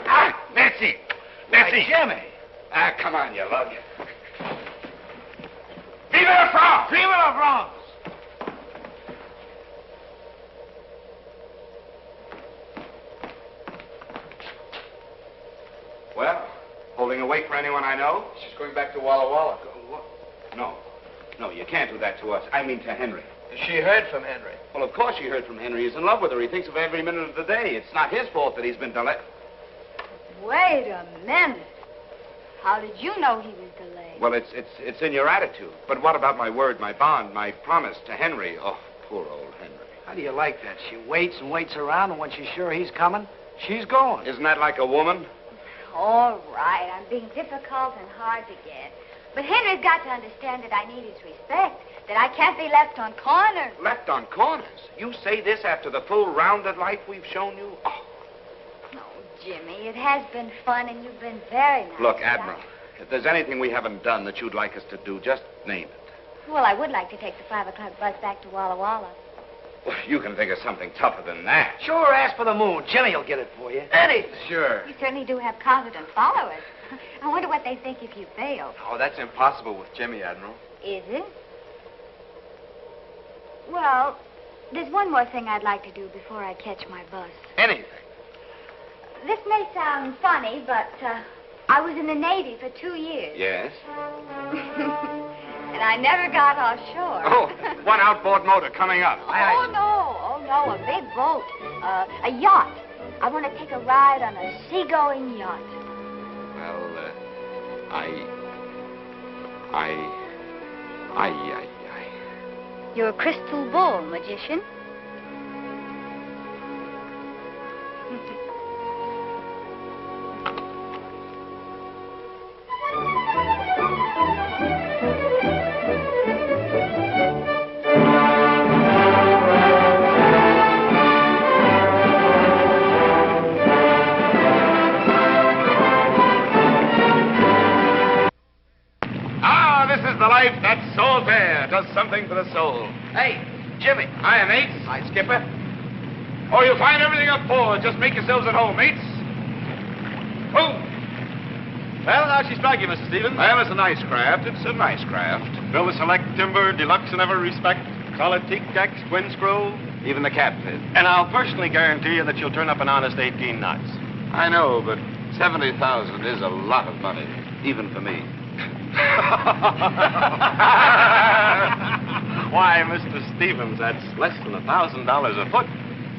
Ah, merci. Merci.
Jimmy.
Ah, come on, you lug. Vive la France!
Vive la France!
Well, holding awake for anyone I know?
She's going back to Walla Walla.
No, you can't do that to us. I mean to Henry.
She heard from Henry.
Well, of course she heard from Henry. He's in love with her. He thinks of her every minute of the day. It's not his fault that he's been delayed.
Wait a minute. How did you know he was delayed?
Well, it's in your attitude. But what about my word, my bond, my promise to Henry? Oh, poor old Henry.
How do you like that? She waits and waits around, and when she's sure he's coming, she's going.
Isn't that like a woman?
All right, I'm being difficult and hard to get. But Henry's got to understand that I need his respect, that I can't be left on corners.
Left on corners? You say this after the full rounded life we've shown you? Oh.
Jimmy, it has been fun, and you've been very nice.
Look, Admiral, if there's anything we haven't done that you'd like us to do, just name it.
Well, I would like to take the 5 o'clock bus back to Walla Walla.
Well, you can think of something tougher than that.
Sure, ask for the moon. Jimmy will get it for you.
Anything. Sure.
You certainly do have confident followers. I wonder what they think if you fail.
Oh, that's impossible with Jimmy, Admiral.
Is it? Well, there's one more thing I'd like to do before I catch my bus.
Anything.
This may sound funny, but I was in the Navy for 2 years.
Yes?
And I never got offshore.
Oh, one outboard motor coming up.
Oh, no, a big boat. A yacht. I want to take a ride on a seagoing yacht.
Well,
You're a crystal ball magician.
That salt air does something for the soul.
Hey, Jimmy.
Hiya, mates.
Hi, Skipper.
Oh, you'll find everything up forward. Just make yourselves at home, mates. Oh.
Well, how'd she strike you, Mr. Stevens?
Well, it's a nice craft. It's a nice craft.
Built to select timber, deluxe in every respect. Solid teak decks, twin screw.
Even the captain is.
And I'll personally guarantee you that you'll turn up an honest 18 knots.
I know, but 70,000 is a lot of money, even for me.
Why, Mr. Stevens, that's less than $1,000 a foot.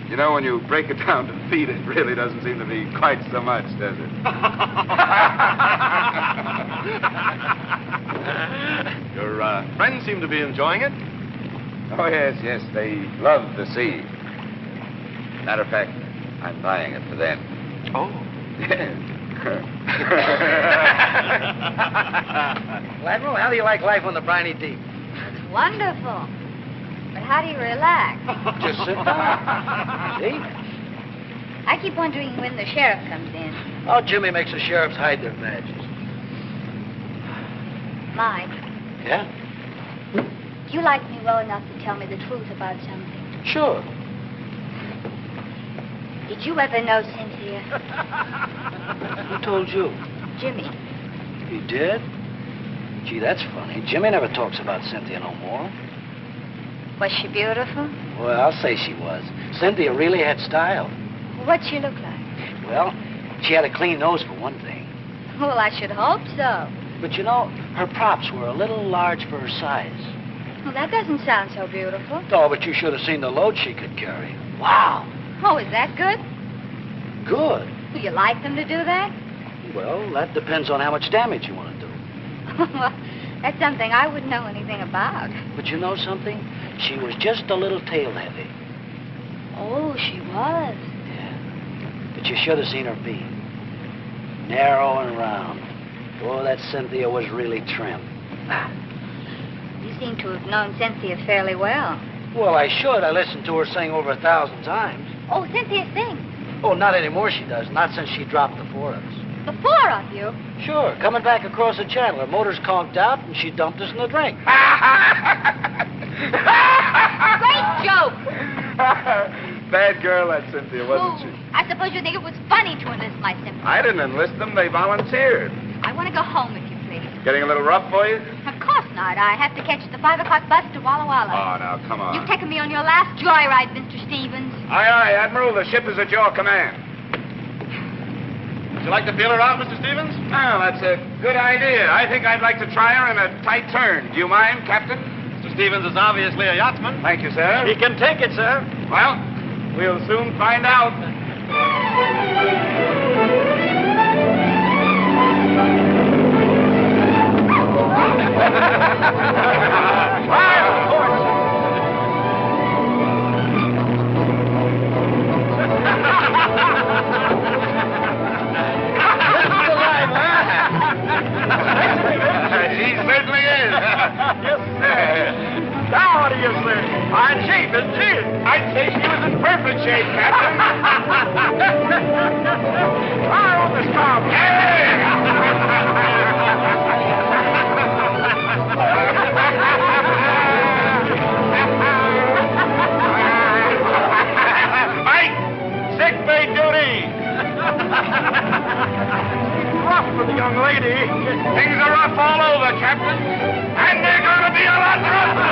You know, when you break it down to feet, it really doesn't seem to be quite so much, does it?
Your friends seem to be enjoying it.
Oh, yes, yes, they love the sea. Matter of fact, I'm buying it for them.
Oh.
Well, Admiral, how do you like life on the briny deep?
Wonderful. But how do you relax?
Just sit down. See?
I keep wondering when the sheriff comes in.
Oh, Jimmy makes the sheriffs hide their badges.
Mike,
Yeah?
do you like me well enough to tell me the truth about something?
Sure.
Did you ever know Cynthia?
Who told you?
Jimmy.
He did? Gee, that's funny. Jimmy never talks about Cynthia no more.
Was she beautiful?
Well, I'll say she was. Cynthia really had style.
What'd she look like?
Well, she had a clean nose for one thing.
Well, I should hope so.
But you know, her props were a little large for her size.
Well, that doesn't sound so beautiful.
Oh, but you should have seen the load she could carry. Wow.
Oh, is that good?
Good.
Do you like them to do that?
Well, that depends on how much damage you want to do.
Well, that's something I wouldn't know anything about.
But you know something? She was just a little tail heavy.
Oh, she was.
Yeah. But you should have seen her beam. Narrow and round. Oh, that Cynthia was really trim.
You seem to have known Cynthia fairly well.
Well, I should. I listened to her sing over 1,000 times.
Oh, Cynthia sings.
Oh, not anymore she does. Not since she dropped the four of us.
The four of you?
Sure. Coming back across the channel. Her motor's conked out, and she dumped us in the drink.
Great joke.
Bad girl, that Cynthia, wasn't she?
I suppose you think it was funny to enlist my sympathy.
I didn't enlist them. They volunteered.
I want to go home, if you please.
Getting a little rough for you?
Of course not. I have to catch the 5 o'clock bus to Walla Walla.
Oh, now, come on.
You've taken me on your last joyride, Mr. Stevens.
Aye, aye, Admiral. The ship is at your command.
Would you like to feel her out, Mr. Stevens?
Well, that's a good idea. I think I'd like to try her in a tight turn. Do you mind, Captain?
Mr. Stevens is obviously a yachtsman.
Thank you, sir.
He can take it, sir.
Well, we'll soon find out. She certainly is.
Yes, sir. Now, what do you say? Fine shape, isn't she?
I'd say she was in perfect shape, Captain.
Fire on the starboard.
Mike, sick bay duty.
Rough for the young lady.
Things are rough all over, Captain. And they're going to be a lot rougher.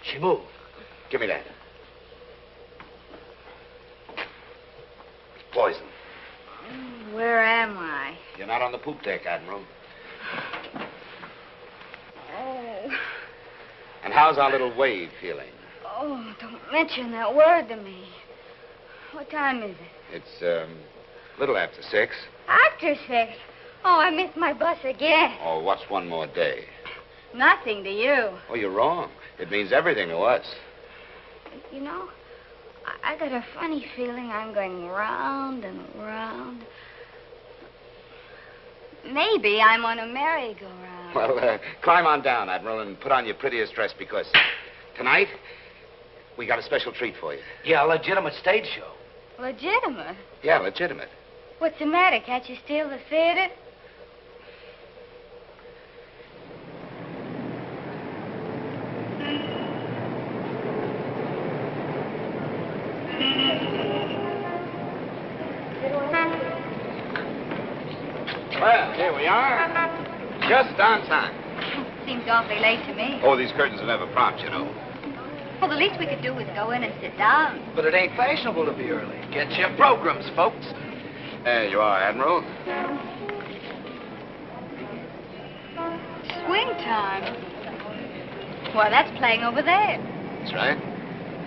She moved.
Give me that. It's poison.
Where am I?
You're not on the poop deck, Admiral.
Oh.
And how's our little wave feeling?
Oh, don't mention that word to me. What time is it?
It's, little after 6.
After 6. Oh, I missed my bus again.
Oh, what's one more day?
Nothing to you.
Oh, you're wrong. It means everything to us.
You know, I got a funny feeling I'm going round and round. Maybe I'm on a merry-go-round.
Well, climb on down, Admiral, and put on your prettiest dress, because tonight we got a special treat for you.
Yeah, a legitimate stage show.
Legitimate?
Yeah, legitimate.
What's the matter? Can't you steal the theater?
Here we are. Just on time.
Seems awfully late to me.
Oh, these curtains are never prompt, you know.
Well, the least we could do is go in and sit down.
But it ain't fashionable to be early. Get your programs, folks.
There you are, Admiral.
Swing time. Well, that's playing over there.
That's right.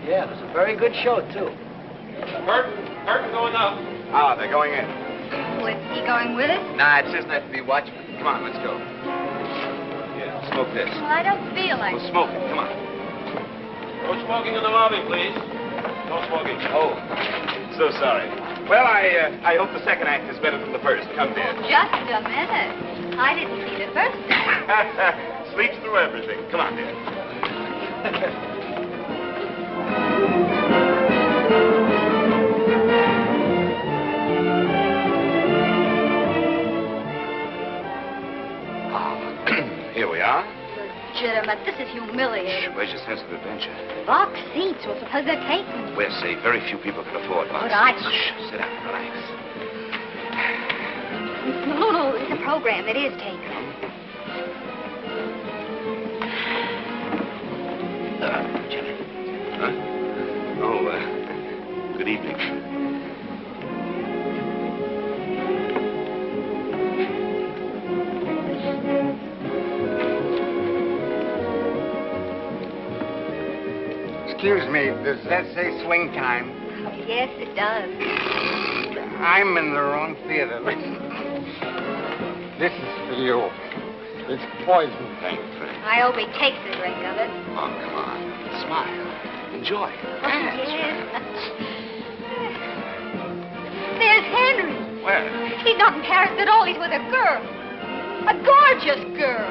Yeah, it was a very good show, too.
Curtain going up.
Ah, they're going in.
Was he going with us?
Nah, it's just nice to be watchman. Come on, let's go. Yeah, smoke this.
Well, I don't feel like
We'll smoke it. Come on.
No smoking in the lobby, please. No smoking.
Oh, so sorry. Well, I hope the second act is better than the first. Come, dear.
Just a minute. I didn't see the first act.
Sleeps through everything. Come on, dear. Here we are.
Legitimate. This is humiliating.
Where's your sense of adventure?
Box seats. Well, suppose they're taken.
We're safe. Very few people can afford box
But I...
seats. Shh, sit down. Relax.
No, it's a program. It is taken.
Jimmy. Huh? Oh, good evening.
Excuse me, does that say swing time?
Oh, yes, it does.
I'm in the wrong theater. This is for you. It's poison.
Thanks,
I hope he takes a drink of it.
Oh, come on. Smile. Enjoy.
Oh, yes. There's Henry.
Where?
He's not in Paris at all. He's with a girl. A gorgeous girl.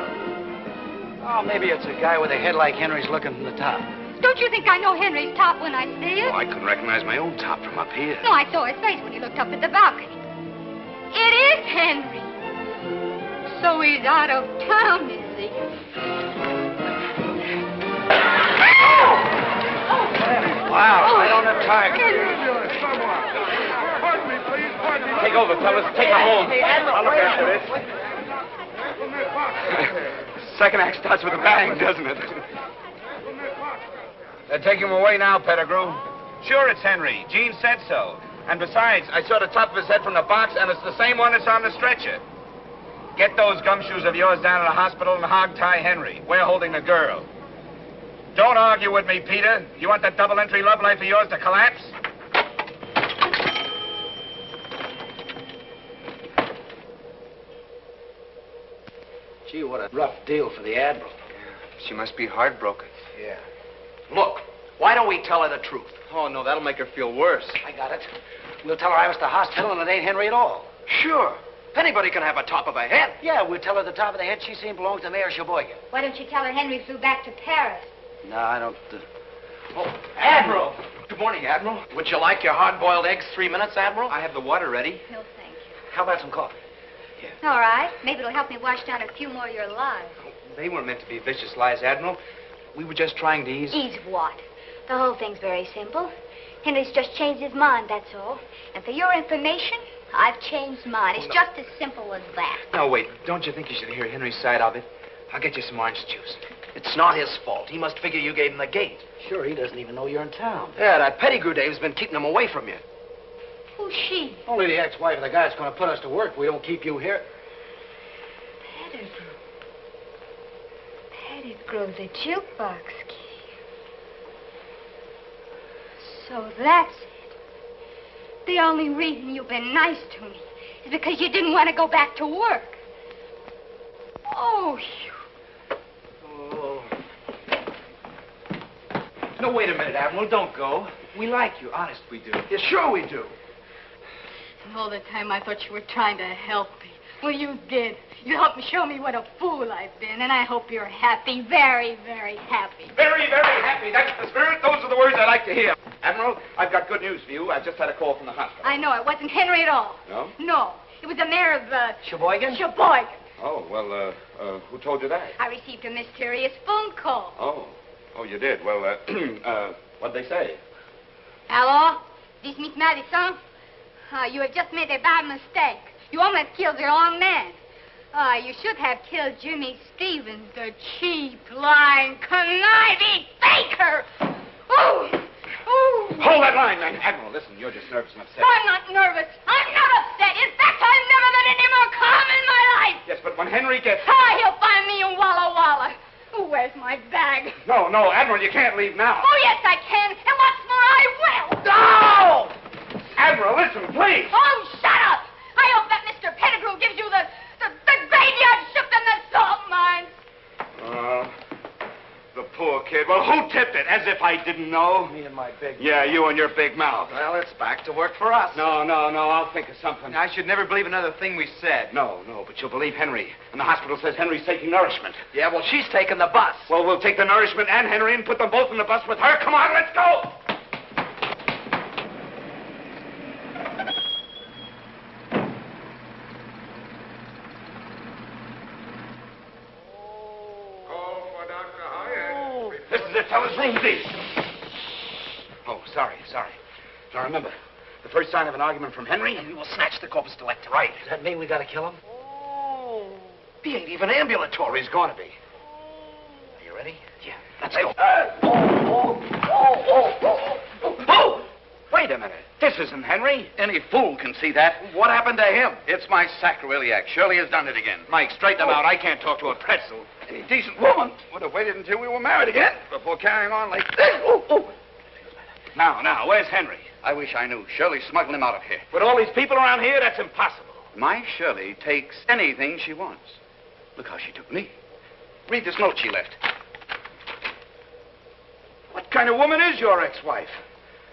Oh, maybe it's a guy with a head like Henry's looking from the top.
Don't you think I know Henry's top when I see it?
Oh, I couldn't recognize my own top from up here.
No, I saw his face when he looked up at the balcony. It is Henry. So he's out of town, is he?
Wow, I don't have time.
Pardon me, please. Pardon me.
Take over, fellas. Take him home. I'll look after this. Second act starts with a bang, doesn't it?
They're taking him away now, Pedigrew.
Sure, it's Henry. Gene said so. And besides, I saw the top of his head from the box, and it's the same one that's on the stretcher. Get those gumshoes of yours down to the hospital and hog-tie Henry. We're holding the girl. Don't argue with me, Peter. You want that double-entry love life of yours to collapse?
Gee, what a rough deal for the Admiral.
She must be heartbroken.
Yeah. Look, why don't we tell her the truth?
Oh, no, that'll make her feel worse.
I got it. We'll tell her I was at the hospital and it ain't Henry at all.
Sure. Anybody can have a top of a head.
Yeah, we'll tell her the top of the head she's seen belongs to Mayor Sheboygan.
Why don't you tell her Henry flew back to Paris?
No, I don't...
Oh, Admiral. Good morning, Admiral. Would you like your hard-boiled eggs 3 minutes, Admiral?
I have the water ready.
No, thank you.
How about some coffee?
All right. Maybe it'll help me wash down a few more of your lies.
They weren't meant to be vicious lies, Admiral. We were just trying to ease...
Ease what? The whole thing's very simple. Henry's just changed his mind, that's all. And for your information, I've changed mine. It's just as simple as that.
No, wait. Don't you think you should hear Henry's side of it? I'll get you some orange juice.
It's not his fault. He must figure you gave him the gate.
Sure, he doesn't even know you're in town.
Yeah, that Pedigrew Dave's been keeping him away from you.
Who's she?
Only the ex-wife of the guy that's going to put us to work if we don't keep you here.
Pedigrew. Pedigrew, the Jukebox King. So that's it. The only reason you've been nice to me is because you didn't want to go back to work. Oh,
Oh. No, wait a minute, Admiral. Don't go. We like you. Honest, we do.
Yeah, sure we do.
And all the time I thought you were trying to help me. Well, you did. You helped me show me what a fool I've been, and I hope you're happy, very, very happy.
Very, very happy. That's the spirit. Those are the words I like to hear. Admiral, I've got good news for you. I just had a call from the hospital.
I know. It wasn't Henry at all.
No?
No. It was the mayor of,
Sheboygan?
Sheboygan.
Oh, well, who told you that?
I received a mysterious phone call.
Oh, you did. Well, what'd they say?
Hello? This is Miss Madison? You have just made a bad mistake. You almost killed the wrong man. Oh, you should have killed Jimmy Stevens, the cheap, lying, conniving faker. Oh! Oh!
Hold that line, man. Admiral, listen, you're just nervous and upset.
I'm not nervous. I'm not upset. In fact, I've never been any more calm in my life.
Yes, but when Henry gets...
He'll find me in Walla Walla. Oh, where's my bag?
No, Admiral, you can't leave now.
Oh, yes, I can. And what's more, I will.
No! Admiral, listen, please.
Oh, shut up. I hope that Mr. Pedigrew gives you the graveyard shift and the salt mines.
The poor kid. Well, who tipped it? As if I didn't know.
Me and my big...
Yeah, you and your big mouth.
Well, it's back to work for us.
No, I'll think of something.
I should never believe another thing we said.
No, but you'll believe Henry. And the hospital says Henry's taking nourishment.
Yeah, well, she's taking the bus.
Well, we'll take the nourishment and Henry and put them both in the bus with her. Come on, let's go! This is it, fellas. Room D. Oh, sorry. Now remember, the first sign of an argument from Henry, and we will snatch the corpus delicti. Right.
Does that mean we gotta kill him?
He ain't even ambulatory. He's gonna be. Are you ready? Yeah. Let's go. Oh! Wait a minute. This isn't Henry.
Any fool can see that.
What happened to him?
It's my sacroiliac. Shirley has done it again.
Mike, straighten him out. I can't talk to a pretzel. Any decent woman would have waited until we were married again before carrying on like this. Now, where's Henry?
I wish I knew. Shirley's smuggling him out of here.
With all these people around here, that's impossible.
My Shirley takes anything she wants. Look how she took me. Read this note she left.
What kind of woman is your ex-wife?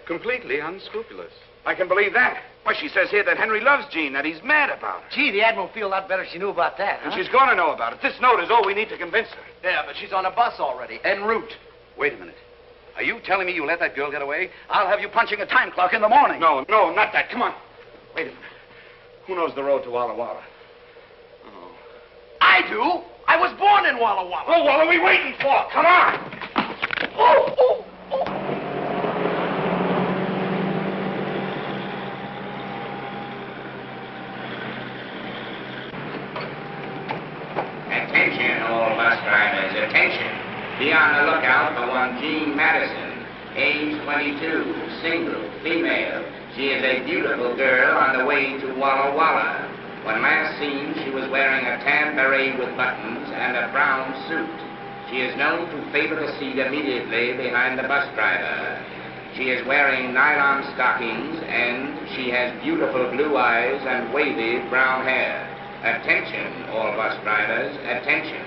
Completely unscrupulous.
I can believe that. Why, she says here that Henry loves Jean, that he's mad about her.
Gee, the Admiral would feel a lot better if she knew about that, huh?
And she's going to know about it. This note is all we need to convince her.
Yeah, but she's on a bus already, en route.
Wait a minute. Are you telling me you let that girl get away? I'll have you punching a time clock in the morning.
No, not that. Come on. Wait a minute. Who knows the road to Walla Walla?
Oh. I do. I was born in Walla Walla.
Oh, what are we waiting for? Come on.
Oh.
Attention, all bus drivers, attention. Be on the lookout for one Jean Madison, age 22, single, female. She is a beautiful girl on the way to Walla Walla. When last seen, she was wearing a tan beret with buttons and a brown suit. She is known to favor the seat immediately behind the bus driver. She is wearing nylon stockings and she has beautiful blue eyes and wavy brown hair. Attention, all bus drivers, attention.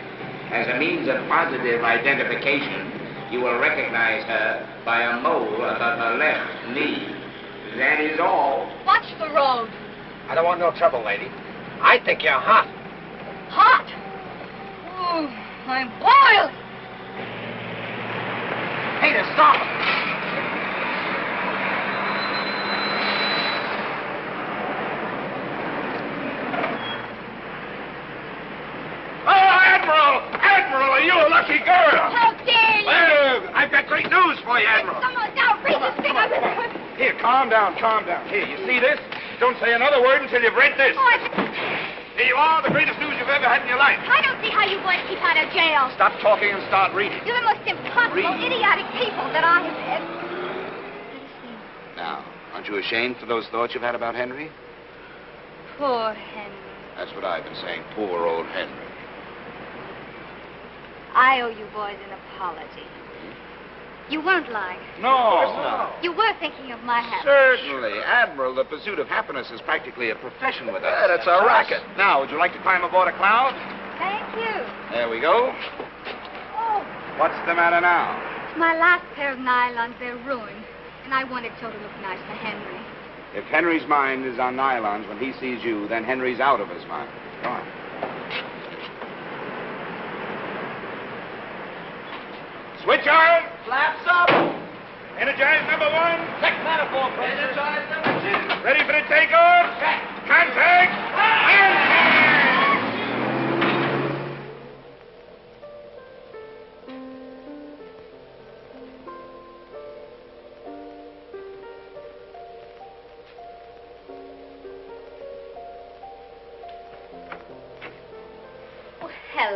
As a means of positive identification, you will recognize her by a mole above her left knee. That is all.
Watch the road.
I don't want no trouble, lady. I think you're hot.
Hot? Oh, I'm boiling.
Peter, stop!
Admiral, are you a lucky girl?
How dare you?
Well, I've got great news for you, Admiral.
It's the most outrageous thing I've ever heard.
Here, calm down. Here, you see this? Don't say another word until you've read this. Here you are, the greatest news you've ever had in your life.
I don't see how you boys keep out of jail.
Stop talking and start reading.
You're the most impossible, idiotic people that I have ever seen.
Now, aren't you ashamed for those thoughts you've had about Henry?
Poor Henry.
That's what I've been saying. Poor old Henry.
I owe you boys an apology. You weren't lying.
No.
You were thinking of my happiness.
Certainly. Admiral, the pursuit of happiness is practically a profession with us.
Yeah, that's our racket.
Now, would you like to climb aboard a cloud?
Thank you.
There we go.
Oh,
What's the matter now?
it's my last pair of nylons. They're ruined. And I wanted so to look nice for Henry.
If Henry's mind is on nylons when he sees you, then Henry's out of his mind. Come on. Switch on!
Flaps up!
Energize number 1.
Check manifold pressure. Energize number 2.
Ready for the takeoff?
Check.
Contact!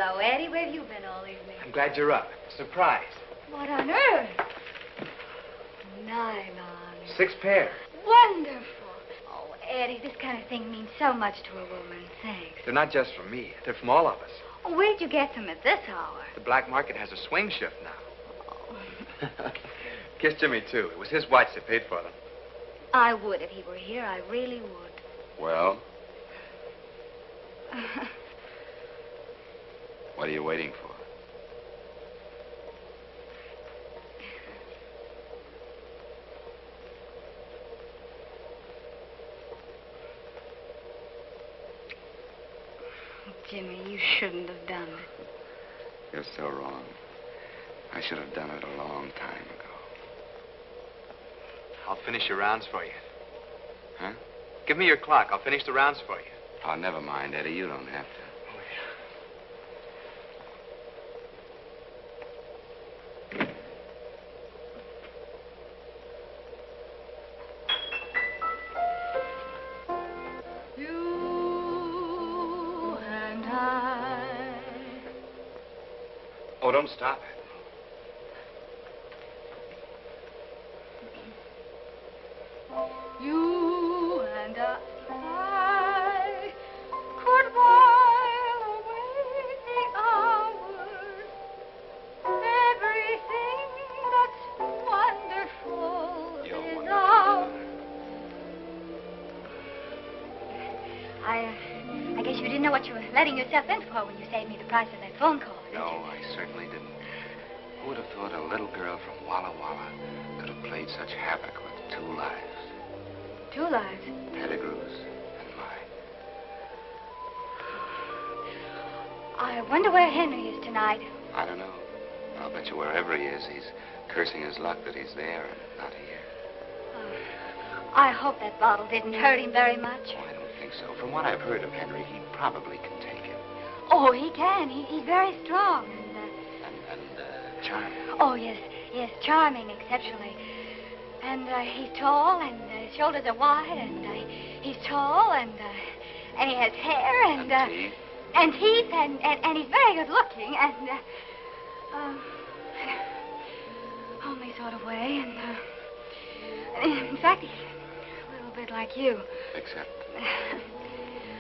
Hello, Eddie. Where have you been all evening?
I'm glad you're up. Surprise.
What on earth? Nylon.
6 pair.
Wonderful. Oh, Eddie, this kind of thing means so much to a woman. Thanks.
They're not just from me. They're from all of us.
Oh, where'd you get them at this hour?
The black market has a swing shift now. Kiss Jimmy, too. It was his watch that paid for them.
I would if he were here. I really would.
Well? What are you waiting for?
Jimmy, you shouldn't have done it.
You're so wrong. I should have done it a long time ago.
I'll finish your rounds for you.
Huh?
Give me your clock. I'll finish the rounds for you.
Oh, never mind, Eddie. You don't have to. Oh, don't stop it.
You and I could while away the hours. Everything that's wonderful is ours. I guess you didn't know what you were letting yourself in for when you saved me the price of that phone call.
No, I certainly didn't. Who would have thought a little girl from Walla Walla could have played such havoc with 2 lives?
2 lives?
Petigrew's and mine.
I wonder where Henry is tonight.
I don't know. I'll bet you wherever he is, he's cursing his luck that he's there and not here.
I hope that bottle didn't hurt him very much.
Oh, I don't think so. From what I've heard of Henry, he probably can take it.
Oh, he can. He's very strong and
charming.
Oh, yes, charming, exceptionally. And he's tall, and his shoulders are wide, and he's tall, and he has hair, and
teeth.
And teeth, and he's very good looking, and homely sort of way, and in fact, he's a little bit like you.
Except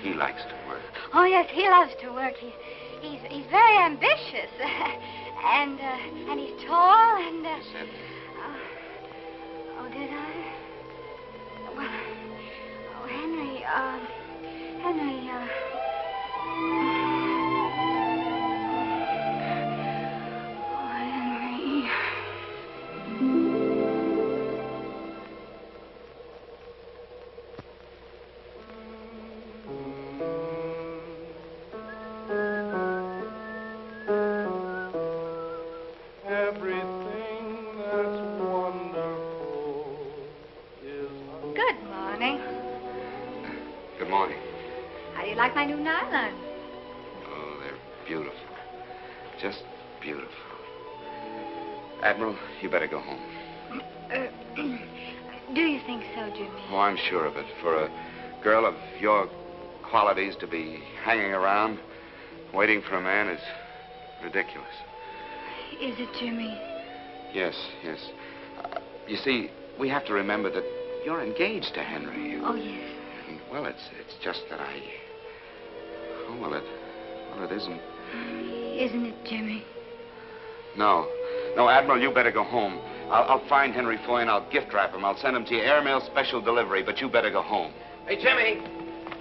he likes to work.
Oh, yes, he loves to work. He's very ambitious. And he's tall, and...
You said
oh, did I? Well, oh, Henry, like my new nylon.
Oh, they're beautiful. Just beautiful. Admiral, you better go home.
Do you think so, Jimmy?
Oh, I'm sure of it. For a girl of your qualities to be hanging around, waiting for a man is ridiculous.
Is it, Jimmy?
Yes. You see, we have to remember that you're engaged to Henry.
Oh, yes.
And, well, it's just that I... Oh, well, it isn't.
Isn't it, Jimmy?
No, Admiral, you better go home. I'll find Henry for you and I'll gift wrap him. I'll send him to you airmail special delivery, but you better go home.
Hey, Jimmy.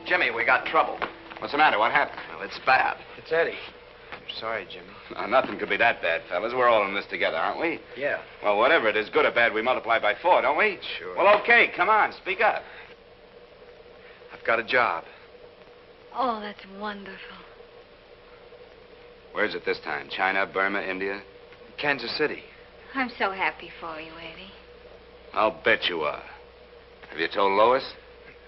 Jimmy, we got trouble.
What's the matter? What happened?
Well, it's bad.
It's Eddie. I'm sorry, Jimmy.
Nothing could be that bad, fellas. We're all in this together, aren't we?
Yeah.
Well, whatever it is, good or bad, we multiply by 4, don't we?
Sure.
Well, okay, come on, speak up.
I've got a job.
Oh, that's wonderful.
Where's it this time? China, Burma, India?
Kansas City.
I'm so happy for you, Eddie.
I'll bet you are. Have you told Lois?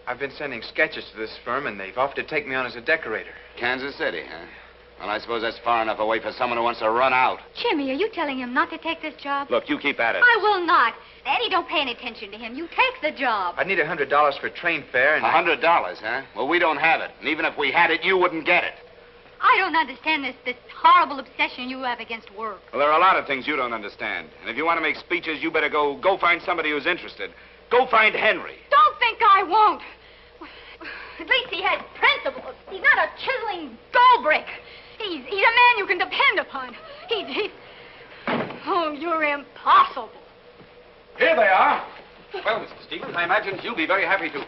I've been sending sketches to this firm, and they've offered to take me on as a decorator.
Kansas City, huh? Well, I suppose that's far enough away for someone who wants to run out.
Jimmy, are you telling him not to take this job?
Look, you keep at it.
I will not. Eddie, don't pay any attention to him. You take the job.
I'd need $100 for train fare, and
$100, huh? Well, we don't have it. And even if we had it, you wouldn't get it.
I don't understand this horrible obsession you have against work.
Well, there are a lot of things you don't understand. And if you want to make speeches, you better go find somebody who's interested. Go find Henry.
Don't think I won't. At least he has principles. He's not a chiseling gold brick. He's a man you can depend upon. He's... Oh, you're impossible.
Here they are. Well, Mr. Stevens, I imagine you'll be very happy to...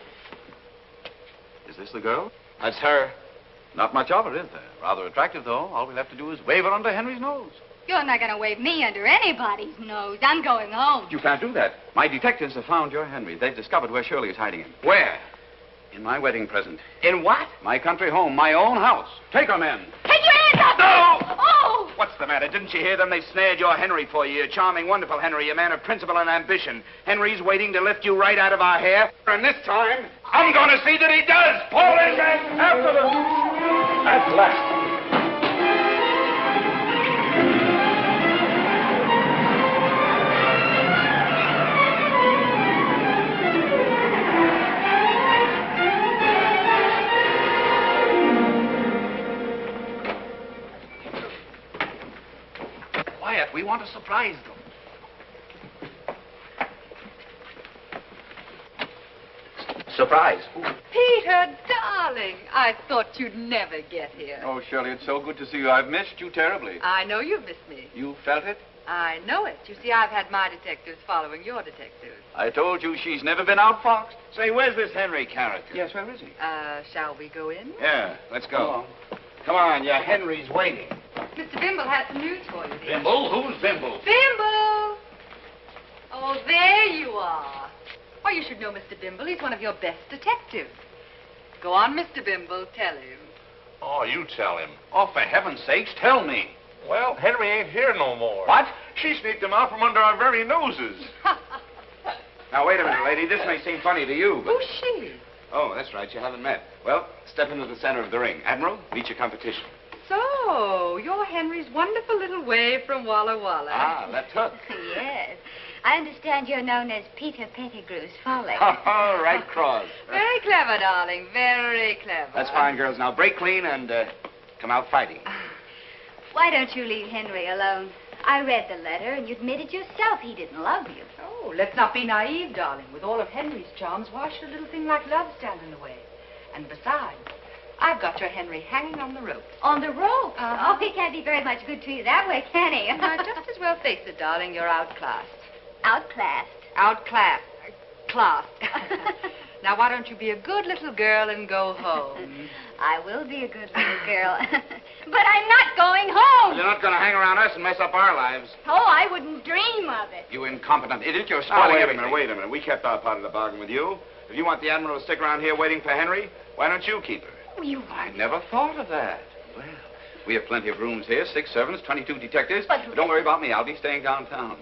Is this the girl?
That's her.
Not much of her, is there? Rather attractive, though. All we'll have to do is wave her under Henry's nose.
You're not going to wave me under anybody's nose. I'm going home.
You can't do that. My detectives have found your Henry. They've discovered where Shirley is hiding him.
Where?
In my wedding present.
In what?
My country home, my own house. Take her, men.
Take your hands up!
No!
Oh!
What's the matter? Didn't you hear them? They snared your Henry for you. Your charming, wonderful Henry, a man of principle and ambition. Henry's waiting to lift you right out of our hair. And this time, I'm going to see that he does. Polish and after them. At last.
We want to surprise them. Surprise.
Peter, darling, I thought you'd never get here.
Oh, Shirley, it's so good to see you. I've missed you terribly.
I know you've missed me.
You felt it?
I know it. You see, I've had my detectives following your detectives.
I told you she's never been outfoxed.
Say, where's this Henry character?
Yes, where is he?
Shall we go in?
Yeah, let's go. Come on, your Henry's waiting.
Mr. Bimble has some news for you, dear.
Bimble? Who's Bimble?
Bimble! Oh, there you are. Why, you should know Mr. Bimble. He's one of your best detectives. Go on, Mr. Bimble. Tell him.
Oh, you tell him.
Oh, for heaven's sakes, tell me.
Well, Henry ain't here no more.
What?
She sneaked him out from under our very noses.
Now, wait a minute, lady. This may seem funny to you, but...
Who's she?
Oh, that's right. You haven't met. Well, step into the center of the ring. Admiral, meet your competition.
So, you're Henry's wonderful little wave from Walla Walla.
Ah, left hook.
Yes. I understand you're known as Peter Petigrew's folly.
Oh, right cross.
Very clever, darling. Very clever.
That's fine, girls. Now, break clean and come out fighting.
Why don't you leave Henry alone? I read the letter, and you admitted yourself he didn't love you.
Oh, let's not be naive, darling. With all of Henry's charms, why should a little thing like love stand in the way? And besides, I've got your Henry hanging on the rope.
On the rope?
Uh-huh.
Oh, he can't be very much good to you that way, can he?
Just as well face it, darling. You're outclassed.
Outclassed?
Outclassed. Classed. Now, why don't you be a good little girl and go home?
I will be a good little girl. But I'm not going home.
You're not going to hang around us and mess up our lives.
Oh, I wouldn't dream of it.
You incompetent idiot. You're
Oh,
spoiling
wait a
everything.
minute, wait a minute. We kept our part of the bargain with you. If you want the Admiral to stick around here waiting for Henry, why don't you keep her?
I never thought of that. Well, we have plenty of rooms here, 6 servants, 22 detectives. But don't worry about me. I'll be staying downtown.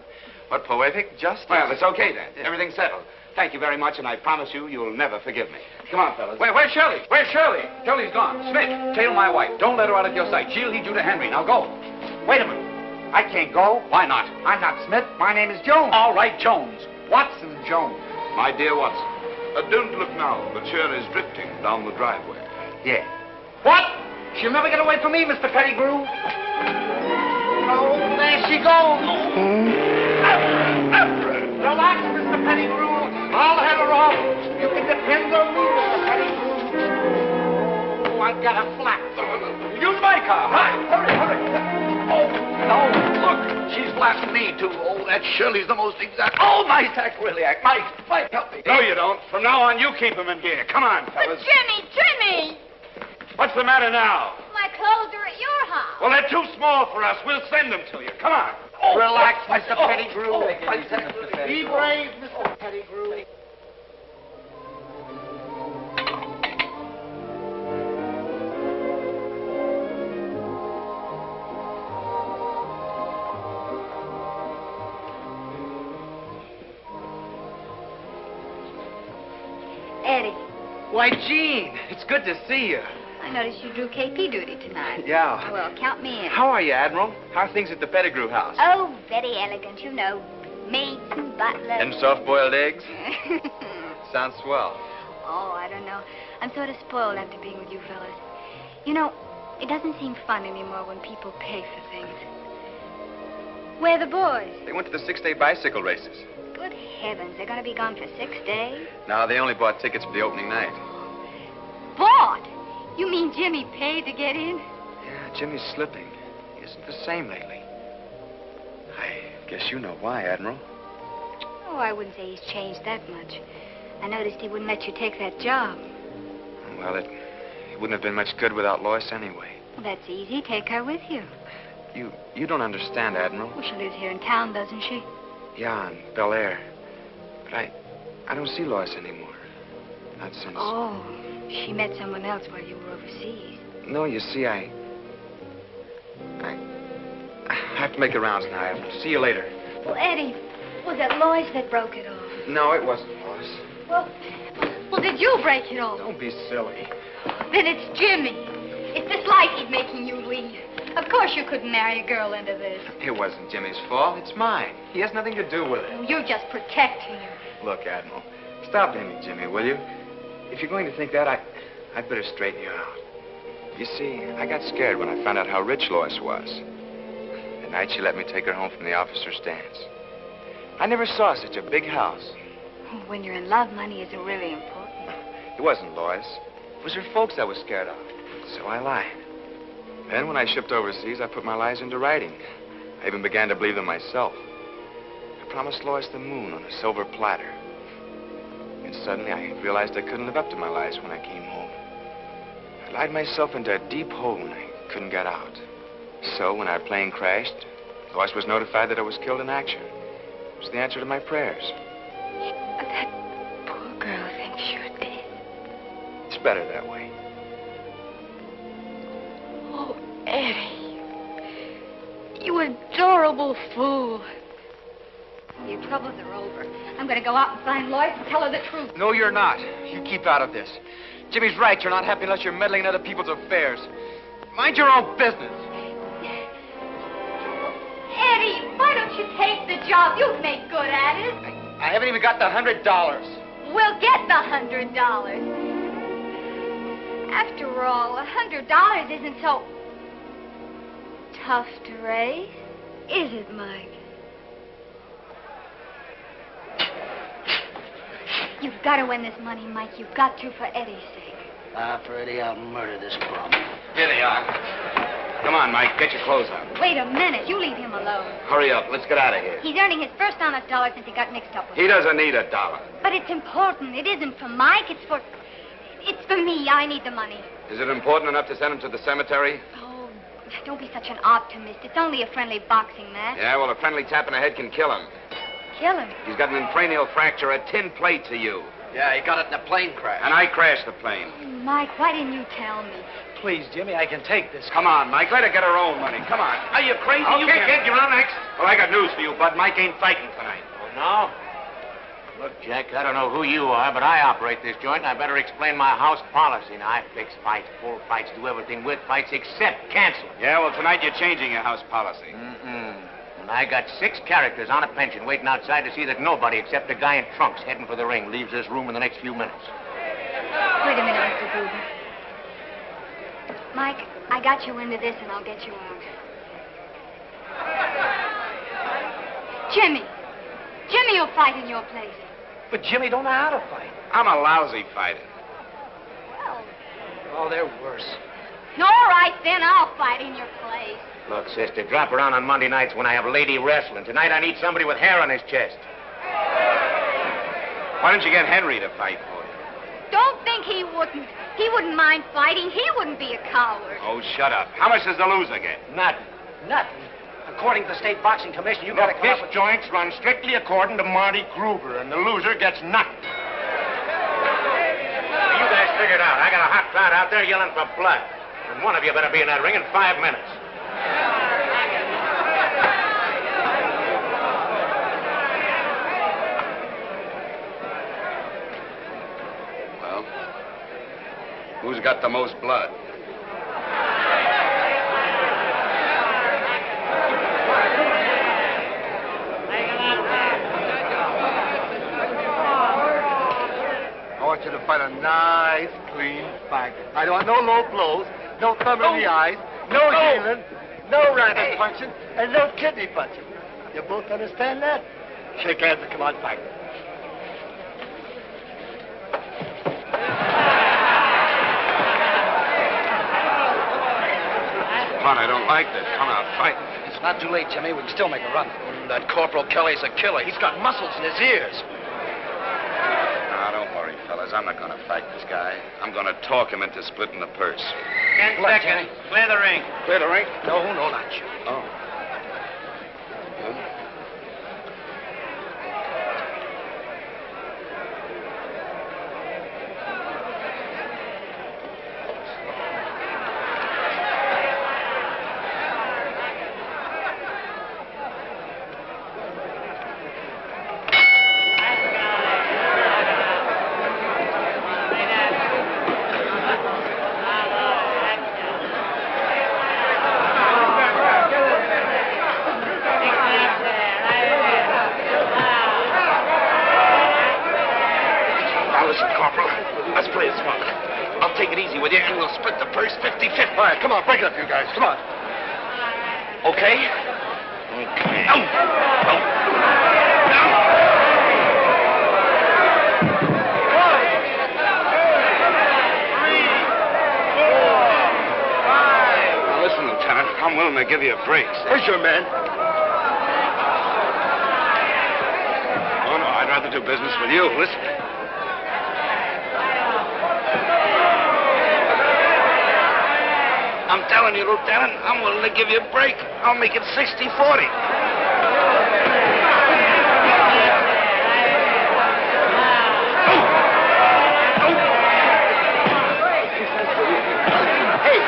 What poetic justice.
Well, it's okay then. Everything's settled. Thank you very much, and I promise you, you'll never forgive me. Come on, fellas.
Where's Shirley? Where's Shirley? Shirley's gone. Smith, tail my wife. Don't let her out of your sight. She'll lead you to Henry. Now go.
Wait a minute. I can't go.
Why not?
I'm not Smith. My name is Jones.
All right, Jones.
Watson Jones.
My dear Watson, don't look now, but Shirley's drifting down the driveway.
Yeah. What? She'll never get away from me, Mr. Pedigrew. Oh, there she goes. Relax, Mr. Pedigrew. I'll head her off. You can depend on me, Mr. Pedigrew. Oh, I've got a flat.
Use my car. Right. Hurry, hurry. Oh, no. Look, she's blasting me, too. Oh, that Shirley's the most exact. Oh, my sacrilege. Mike, help me.
No, you don't. From now on, you keep him in gear. Come on, fellas.
But Jimmy!
What's the matter now?
My clothes are at your house.
Well, they're too small for us. We'll send them to you. Come on.
Oh, relax, Mr. Pedigrew.
Oh,
Be brave, Mr. Pedigrew.
Eddie,
Why, Jean, it's good to see you.
I noticed you drew KP duty tonight.
Yeah.
Oh, well, count me in.
How are you, Admiral? How are things at the Pedigrew house?
Oh, very elegant, you know. Maids and butlers.
And soft-boiled eggs? Sounds swell.
Oh, I don't know. I'm sort of spoiled after being with you fellas. You know, It doesn't seem fun anymore when people pay for things. Where are the boys?
They went to the 6-day bicycle races.
Good heavens, they're going to be gone for 6 days?
No, they only bought tickets for the opening night.
Bought? You mean Jimmy paid to get in?
Yeah, Jimmy's slipping. He isn't the same lately. I guess you know why, Admiral.
Oh, I wouldn't say he's changed that much. I noticed he wouldn't let you take that job.
Well, it wouldn't have been much good without Lois anyway.
Well, that's easy. Take her with you.
You don't understand, Admiral.
Well, she lives here in town, doesn't she?
Yeah, in Bel Air. But I don't see Lois anymore. Not since...
Oh, she met someone else while you were overseas.
No, you see, I have to make the rounds now. I'll see you later.
Well, Eddie, was it Lois that broke it off?
No, it wasn't Lois.
Well, did you break it off?
Don't be silly.
Then it's Jimmy. It's this life he's making you lead. Of course you couldn't marry a girl into this.
It wasn't Jimmy's fault. It's mine. He has nothing to do with it.
You're just protecting him.
Look, Admiral, stop blaming Jimmy, will you? If you're going to think that, I'd better straighten you out. You see, I got scared when I found out how rich Lois was. The night she let me take her home from the officer's dance. I never saw such a big house.
When you're in love, money isn't really important.
It wasn't Lois. It was her folks I was scared of. So I lied. Then, when I shipped overseas, I put my lies into writing. I even began to believe them myself. I promised Lois the moon on a silver platter. And suddenly, I realized I couldn't live up to my lies when I came home. I lied myself into a deep hole when I couldn't get out. So, when our plane crashed, Lois was notified that I was killed in action. It was the answer to my prayers.
That poor girl thinks you're dead.
It's better that way.
Oh, Eddie. You adorable fool. Your troubles are over. I'm going to go out and find Lois and tell her the truth.
No, you're not. You keep out of this. Jimmy's right. You're not happy unless you're meddling in other people's affairs. Mind your own business.
Eddie, why don't you take the job? You'd make good at it.
I haven't even got the $100.
We'll get the $100. After all, $100 isn't so tough to raise, is it, Mike? You've got to win this money, Mike. You've got to for Eddie's sake.
For Eddie, I'll murder this bum.
Here they are. Come on, Mike. Get your clothes on.
Wait a minute. You leave him alone.
Hurry up. Let's get out of here.
He's earning his first honest dollar since he got mixed up with
He
me.
doesn't need $1.
But it's important. It isn't for Mike. It's for me. I need the money.
Is it important enough to send him to the cemetery?
Oh, don't be such an optimist. It's only a friendly boxing match.
Yeah, well, a friendly tap in the head can kill him.
Kill him.
He's got an cranial fracture, a tin plate to you.
Yeah, he got it in a plane crash.
And I crashed the plane.
Mike, why didn't you tell me?
Please, Jimmy, I can take this.
Come on, Mike. Let her get her own money. Come on.
Are you crazy?
Okay, kid, you're on next. Well, I got news for you, Bud. Mike ain't fighting tonight.
Oh, no? Look, Jack, I don't know who you are, but I operate this joint, and I better explain my house policy. Now, I fix fights, pull fights, do everything with fights except cancel.
Yeah, well, tonight you're changing your house policy.
And I got 6 characters on a pension waiting outside to see that nobody except a guy in trunks heading for the ring leaves this room in the next few minutes.
Wait a minute, Mr. Gruber. Mike, I got you into this, and I'll get you out. Jimmy. Jimmy will fight in your place.
But Jimmy don't know how to fight.
I'm a lousy fighter.
Well,
Oh, they're worse.
all right, then. I'll fight in your place.
Look, sister, drop around on Monday nights when I have lady wrestling. Tonight I need somebody with hair on his chest.
Why don't you get Henry to fight for you?
Don't think he wouldn't. He wouldn't mind fighting. He wouldn't be a coward.
Oh, shut up. How much does the loser get?
Nothing. Nothing. According to the State Boxing Commission, you gotta come
This
up with...
joint's run strictly according to Marty Gruber, and the loser gets nothing. You guys figure it out. I got a hot crowd out there yelling for blood. And one of you better be in that ring in 5 minutes.
Well, who's got the most blood?
I want you to fight a nice, clean fight. I don't want no low blows.
no thumb in the eyes, no healing, no rabbit punching, and no kidney punching. You both understand that? Shake hands and come on back.
Come on, I don't like this. Come out, fight.
It's not too late, Jimmy. We can still make a run.
That Corporal Kelly's a killer. He's got muscles in his ears.
Now, don't worry, fellas. I'm not going to fight this guy. I'm going to talk him into splitting the purse.
10 seconds. Clear the ring.
Clear the ring?
No, not you.
Oh.
All right, come on, break it up, you guys. Come on.
Okay?
Okay.
No.
Now, listen, Lieutenant, I'm willing to give you a break.
Where's your man?
Oh, no, I'd rather do business with you. Listen.
I'm telling you, Lieutenant, I'm willing to give you a break. I'll make it 60-40.
Hey,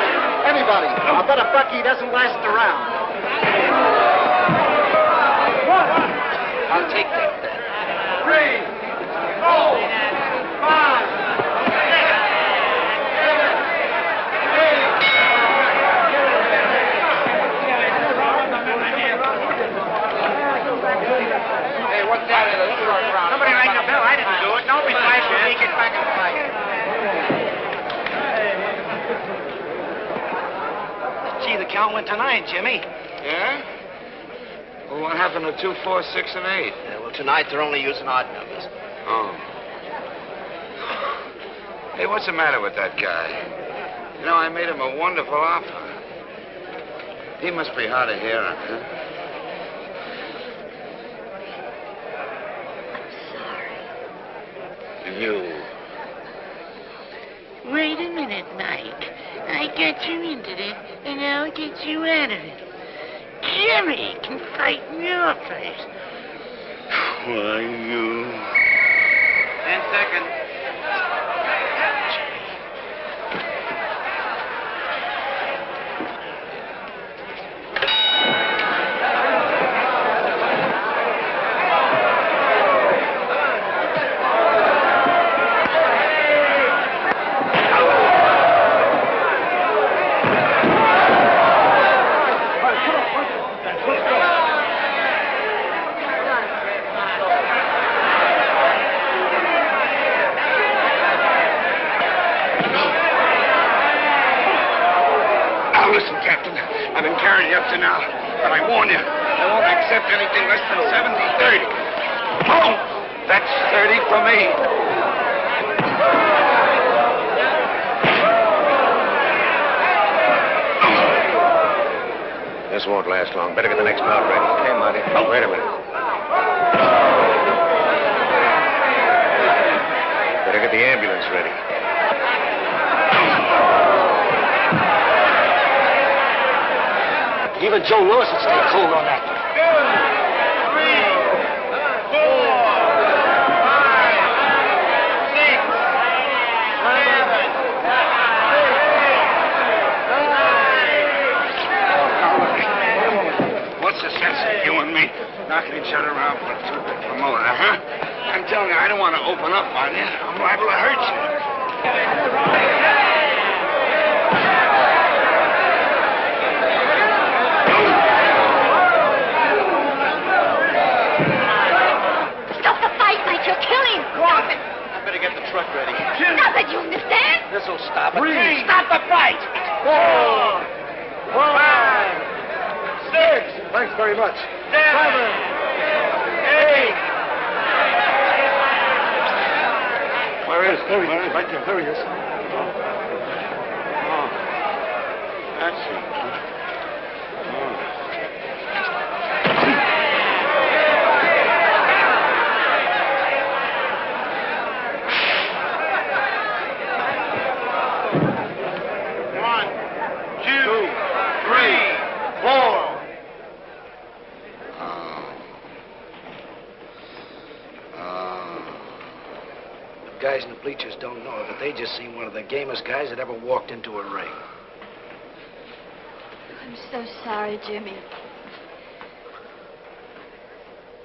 anybody, I bet a Bucky doesn't last around.
I'll take that then.
3, 4, 5.
Somebody rang the bell. I didn't do it. Don't be flashing me. Get back and fight.
Gee, the count went to 9, Jimmy.
Yeah? Well, what happened to 2, 4, 6, and 8?
Yeah, well, tonight they're only using odd numbers.
Oh. Hey, what's the matter with that guy? You know, I made him a wonderful offer. He must be hard of hearing, huh? You.
Wait a minute, Mike. I got you into this, and I'll get you out of it. Jimmy can fight in your place.
Why, you...
10 seconds.
Now, but I warn you, I won't accept anything less than 70-30. Oh, that's 30 for me.
This won't last long. Better get the next bout ready. Hey, Marty. Oh, wait a minute. Better get the ambulance ready.
Even Joe Lewis would stay cool on that.
2, 3, 4, 5, 6, 7, 8, 9.
What's the sense of you and me knocking each other around for a two-bit promoter, huh? I'm telling you, I don't want to open up on you. I'm liable to hurt you.
Get the truck ready.
Stop it, you understand?
This'll stop it.
Three.
Stop the fight!
4,
Thanks very much.
7, 8.
Where is? There he is. Right there. There he is.
Oh. That's it.
Guys in the bleachers don't know it, but they just seen one of the gamest guys that ever walked into a ring.
I'm so sorry, Jimmy.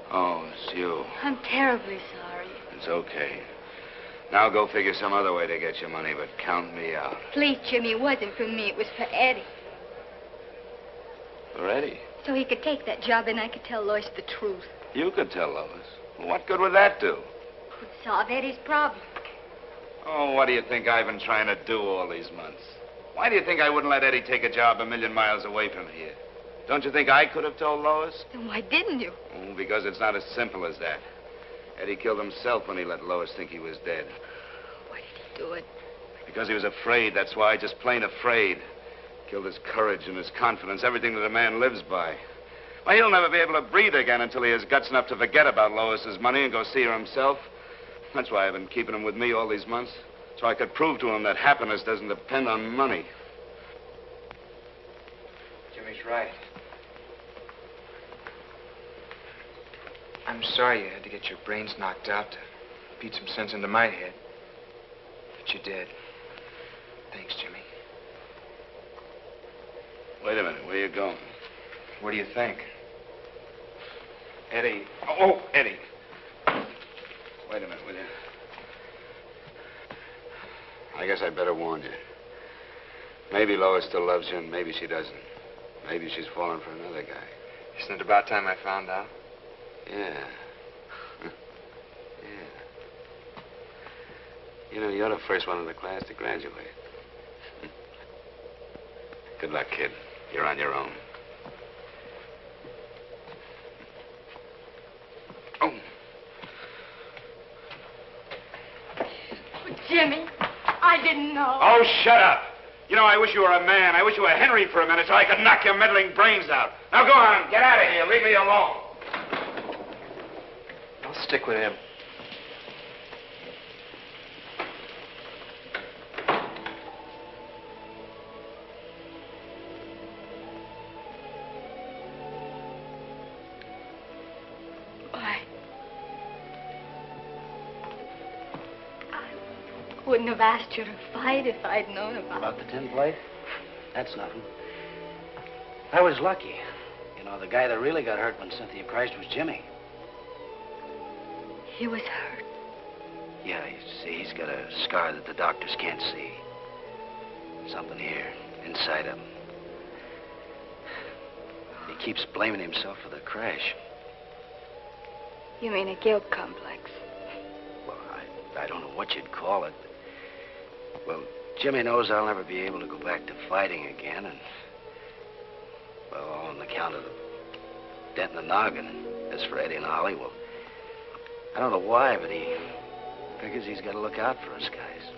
Oh, it's you.
I'm terribly sorry.
It's okay. Now go figure some other way to get your money, but count me out.
Please, Jimmy, it wasn't for me. It was for Eddie.
For Eddie?
So he could take that job and I could tell Lois the truth.
You could tell Lois. Well, what good would that do?
It would solve Eddie's problem.
Oh, what do you think I've been trying to do all these months? Why do you think I wouldn't let Eddie take a job a million miles away from here? Don't you think I could have told Lois?
Then why didn't you?
Oh, because it's not as simple as that. Eddie killed himself when he let Lois think he was dead.
Why did he do it?
Because he was afraid, that's why, just plain afraid. Killed his courage and his confidence, everything that a man lives by. Why, he'll never be able to breathe again until he has guts enough to forget about Lois's money and go see her himself. That's why I've been keeping him with me all these months. So I could prove to him that happiness doesn't depend on money.
Jimmy's right. I'm sorry you had to get your brains knocked out to beat some sense into my head. But you did. Thanks, Jimmy.
Wait a minute, where are you going?
What do you think?
Eddie. Oh, Eddie. Wait a minute, will you? I guess I'd better warn you. Maybe Lois still loves you, and maybe she doesn't. Maybe she's fallen for another guy.
Isn't it about time I found out?
Yeah. Yeah. You know, you're the first one in the class to graduate. Good luck, kid. You're on your own. Oh.
Jimmy, I didn't know.
Oh, shut up. You know, I wish you were a man. I wish you were Henry for a minute so I could knock your meddling brains out. Now go on. Get out of here. Leave me alone.
I'll stick with him.
Wouldn't have asked you to fight if I'd known
About the tin plate? That's nothing. I was lucky. You know, the guy that really got hurt when Cynthia crashed was Jimmy.
He was hurt.
Yeah, you see, he's got a scar that the doctors can't see. Something here, inside him. He keeps blaming himself for the crash.
You mean a guilt complex?
Well, I don't know what you'd call it. Well, Jimmy knows I'll never be able to go back to fighting again, and, well, all on account of the dent in the noggin. As for Eddie and Ollie, well, I don't know why, but he figures he's got to look out for us guys.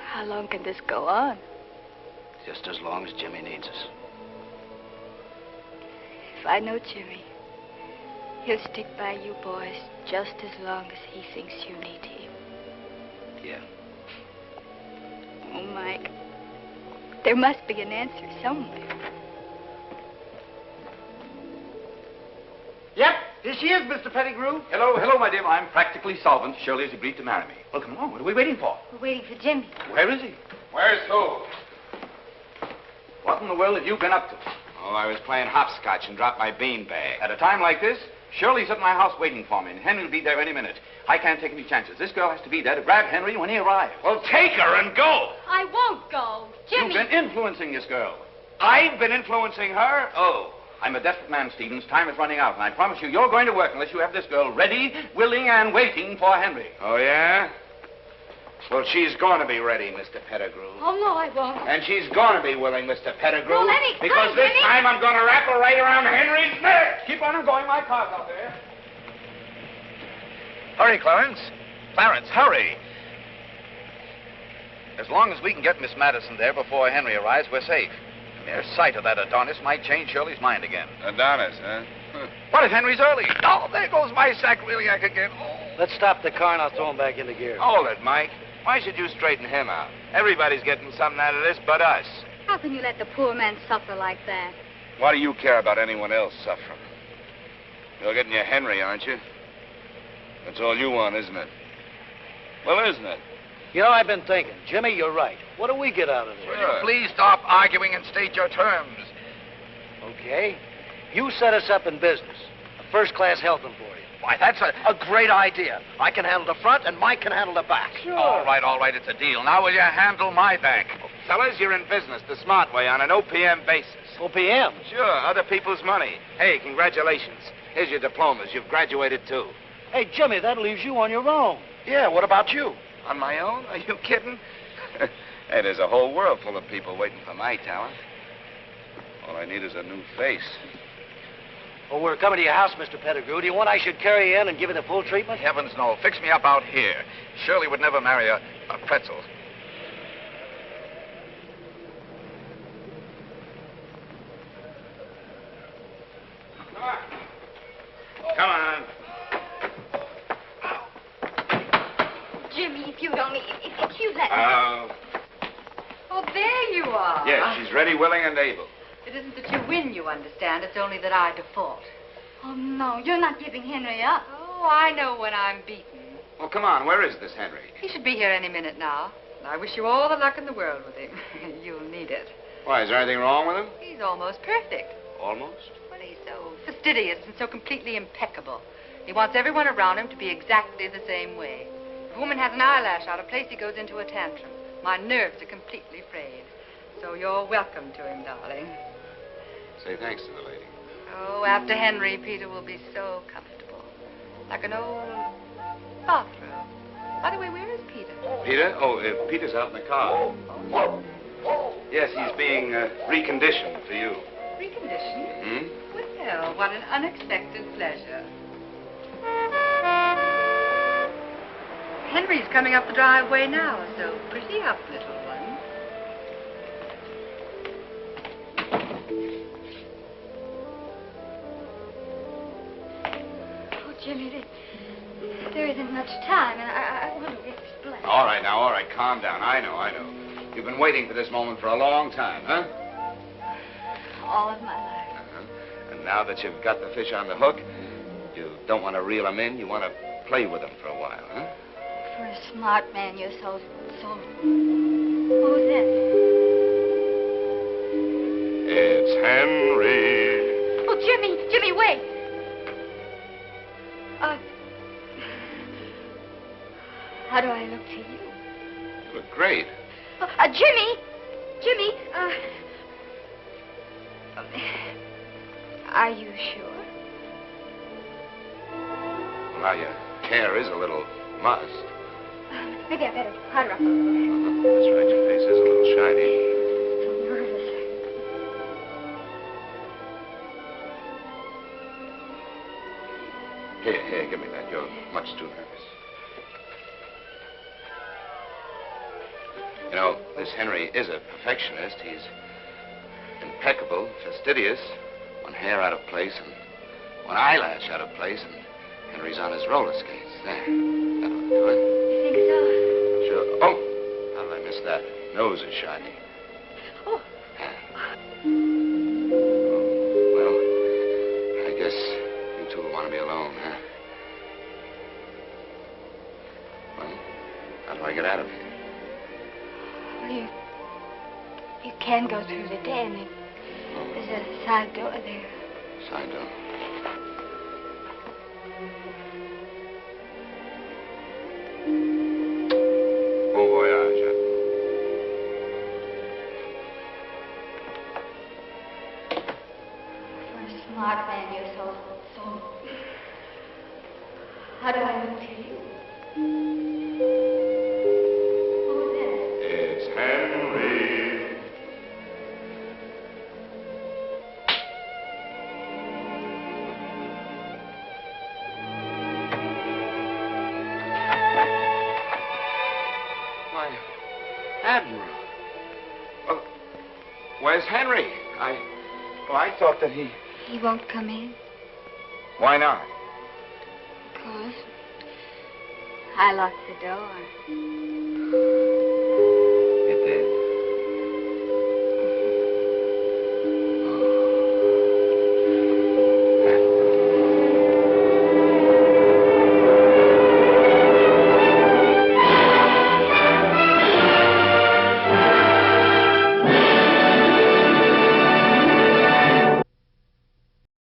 How long can this go on?
Just as long as Jimmy needs us.
If I know Jimmy, he'll stick by you boys just as long as he thinks you need him.
Yeah.
Oh, Mike, there must be an answer somewhere.
Yep, here she is, Mr. Pedigrew.
Hello, my dear. I'm practically solvent. Shirley has agreed to marry me. Well, come on. What are we waiting for?
We're waiting for Jimmy.
Where is he?
Where's who?
What in the world have you been up to?
Oh, I was playing hopscotch and dropped my beanbag.
At a time like this, Shirley's at my house waiting for me, and Henry will be there any minute. I can't take any chances. This girl has to be there to grab Henry when he arrives.
Well, take her and go.
I won't go. Jimmy.
You've been influencing this girl.
I've been influencing her?
Oh, I'm a desperate man, Stevens. Time is running out, and I promise you're going to work unless you have this girl ready, willing, and waiting for Henry.
Oh, yeah? Well, she's going to be ready, Mr. Pedigrew.
Oh, no, I won't.
And she's going to be willing, Mr. Pedigrew.
Well, let me
because
come,
this
Jimmy.
time I'm going to wrap her right around Henry's neck.
on, I'm going. My car's out there.
Hurry, Clarence. Clarence, hurry. As long as we can get Miss Madison there before Henry arrives, we're safe. The mere sight of that Adonis might change Shirley's mind again.
Adonis, huh?
What if Henry's early? Oh, there goes my sacroiliac again. Oh.
Let's stop the car and I'll throw him back into gear.
Hold it, Mike. Why should you straighten him out? Everybody's getting something out of this but us.
How can you let the poor man suffer like that?
Why do you care about anyone else suffering? You're getting your Henry, aren't you? That's all you want, isn't it? Well, isn't it?
You know, I've been thinking. Jimmy, you're right. What do we get out of this?
Will you please stop arguing and state your terms?
Okay. You set us up in business. A first-class health employee.
Why, that's a great idea. I can handle the front, and Mike can handle the back.
Sure.
All right, it's a deal. Now will you handle my back? Fellas, you're in business the smart way on an OPM basis.
OPM?
Sure, other people's money. Hey, congratulations. Here's your diplomas. You've graduated, too.
Hey, Jimmy, that leaves you on your own.
Yeah, what about you?
On my own? Are you kidding? Hey, there's a whole world full of people waiting for my talent. All I need is a new face.
Well, we're coming to your house, Mr. Pedigrew. Do you want I should carry you in and give you the full treatment?
Heavens, no. Fix me up out here. Shirley would never marry a pretzel. Come on.
Jimmy, if you'd only... If you'd let me...
Oh, there you are.
Yes, she's ready, willing, and able.
It isn't that you win, you understand. It's only that I default.
Oh, no, you're not giving Henry up.
Oh, I know when I'm beaten.
Well, come on. Where is this Henry?
He should be here any minute now. I wish you all the luck in the world with him. You'll need it.
Why, is there anything wrong with him?
He's almost perfect.
Almost?
Well, he's so fastidious and so completely impeccable. He wants everyone around him to be exactly the same way. If a woman has an eyelash out of place, he goes into a tantrum. My nerves are completely frayed. So you're welcome to him, darling.
Say thanks to the lady.
Oh, after Henry, Peter will be so comfortable. Like an old bathroom. By the way, where is Peter?
Peter? Oh, Peter's out in the car. Yes, he's being reconditioned for you.
Reconditioned?
Hmm?
Well, what an unexpected pleasure. Henry's coming up the driveway now, so pretty up, little one.
Oh, Jimmy, there isn't much time, and I want to explain.
All right, calm down. I know. You've been waiting for this moment for a long time, huh?
All of my life.
And now that you've got the fish on the hook, you don't want to reel them in. You want to play with them for a while, huh?
For a smart man, you're so... Who's this?
It's Henry.
Oh, Jimmy, wait. How do I look to you?
You look great.
Jimmy, are you sure?
Well, your hair is a little mussed.
Maybe I better powder up a little.
That's right, your face is a little shiny.
So nervous.
Here, give me that. You're much too nervous. You know, this Henry is a perfectionist. He's impeccable, fastidious, one hair out of place and one eyelash out of place, and Henry's on his roller skates. There. That ought to do it.
You think so?
Sure. Oh, how did I miss that? Nose is shiny.
Oh.
Well, I guess you two want to be alone, huh? Well, how do I get out of here?
Well, you can go through the den. There's a side door there.
Side door. Bon voyage.
For a smart man, you're so... How do I look to you? Who's this?
It's Henry.
Admiral. Well, where's Henry? I thought that he...
He won't come in.
Why not?
Because I locked the door.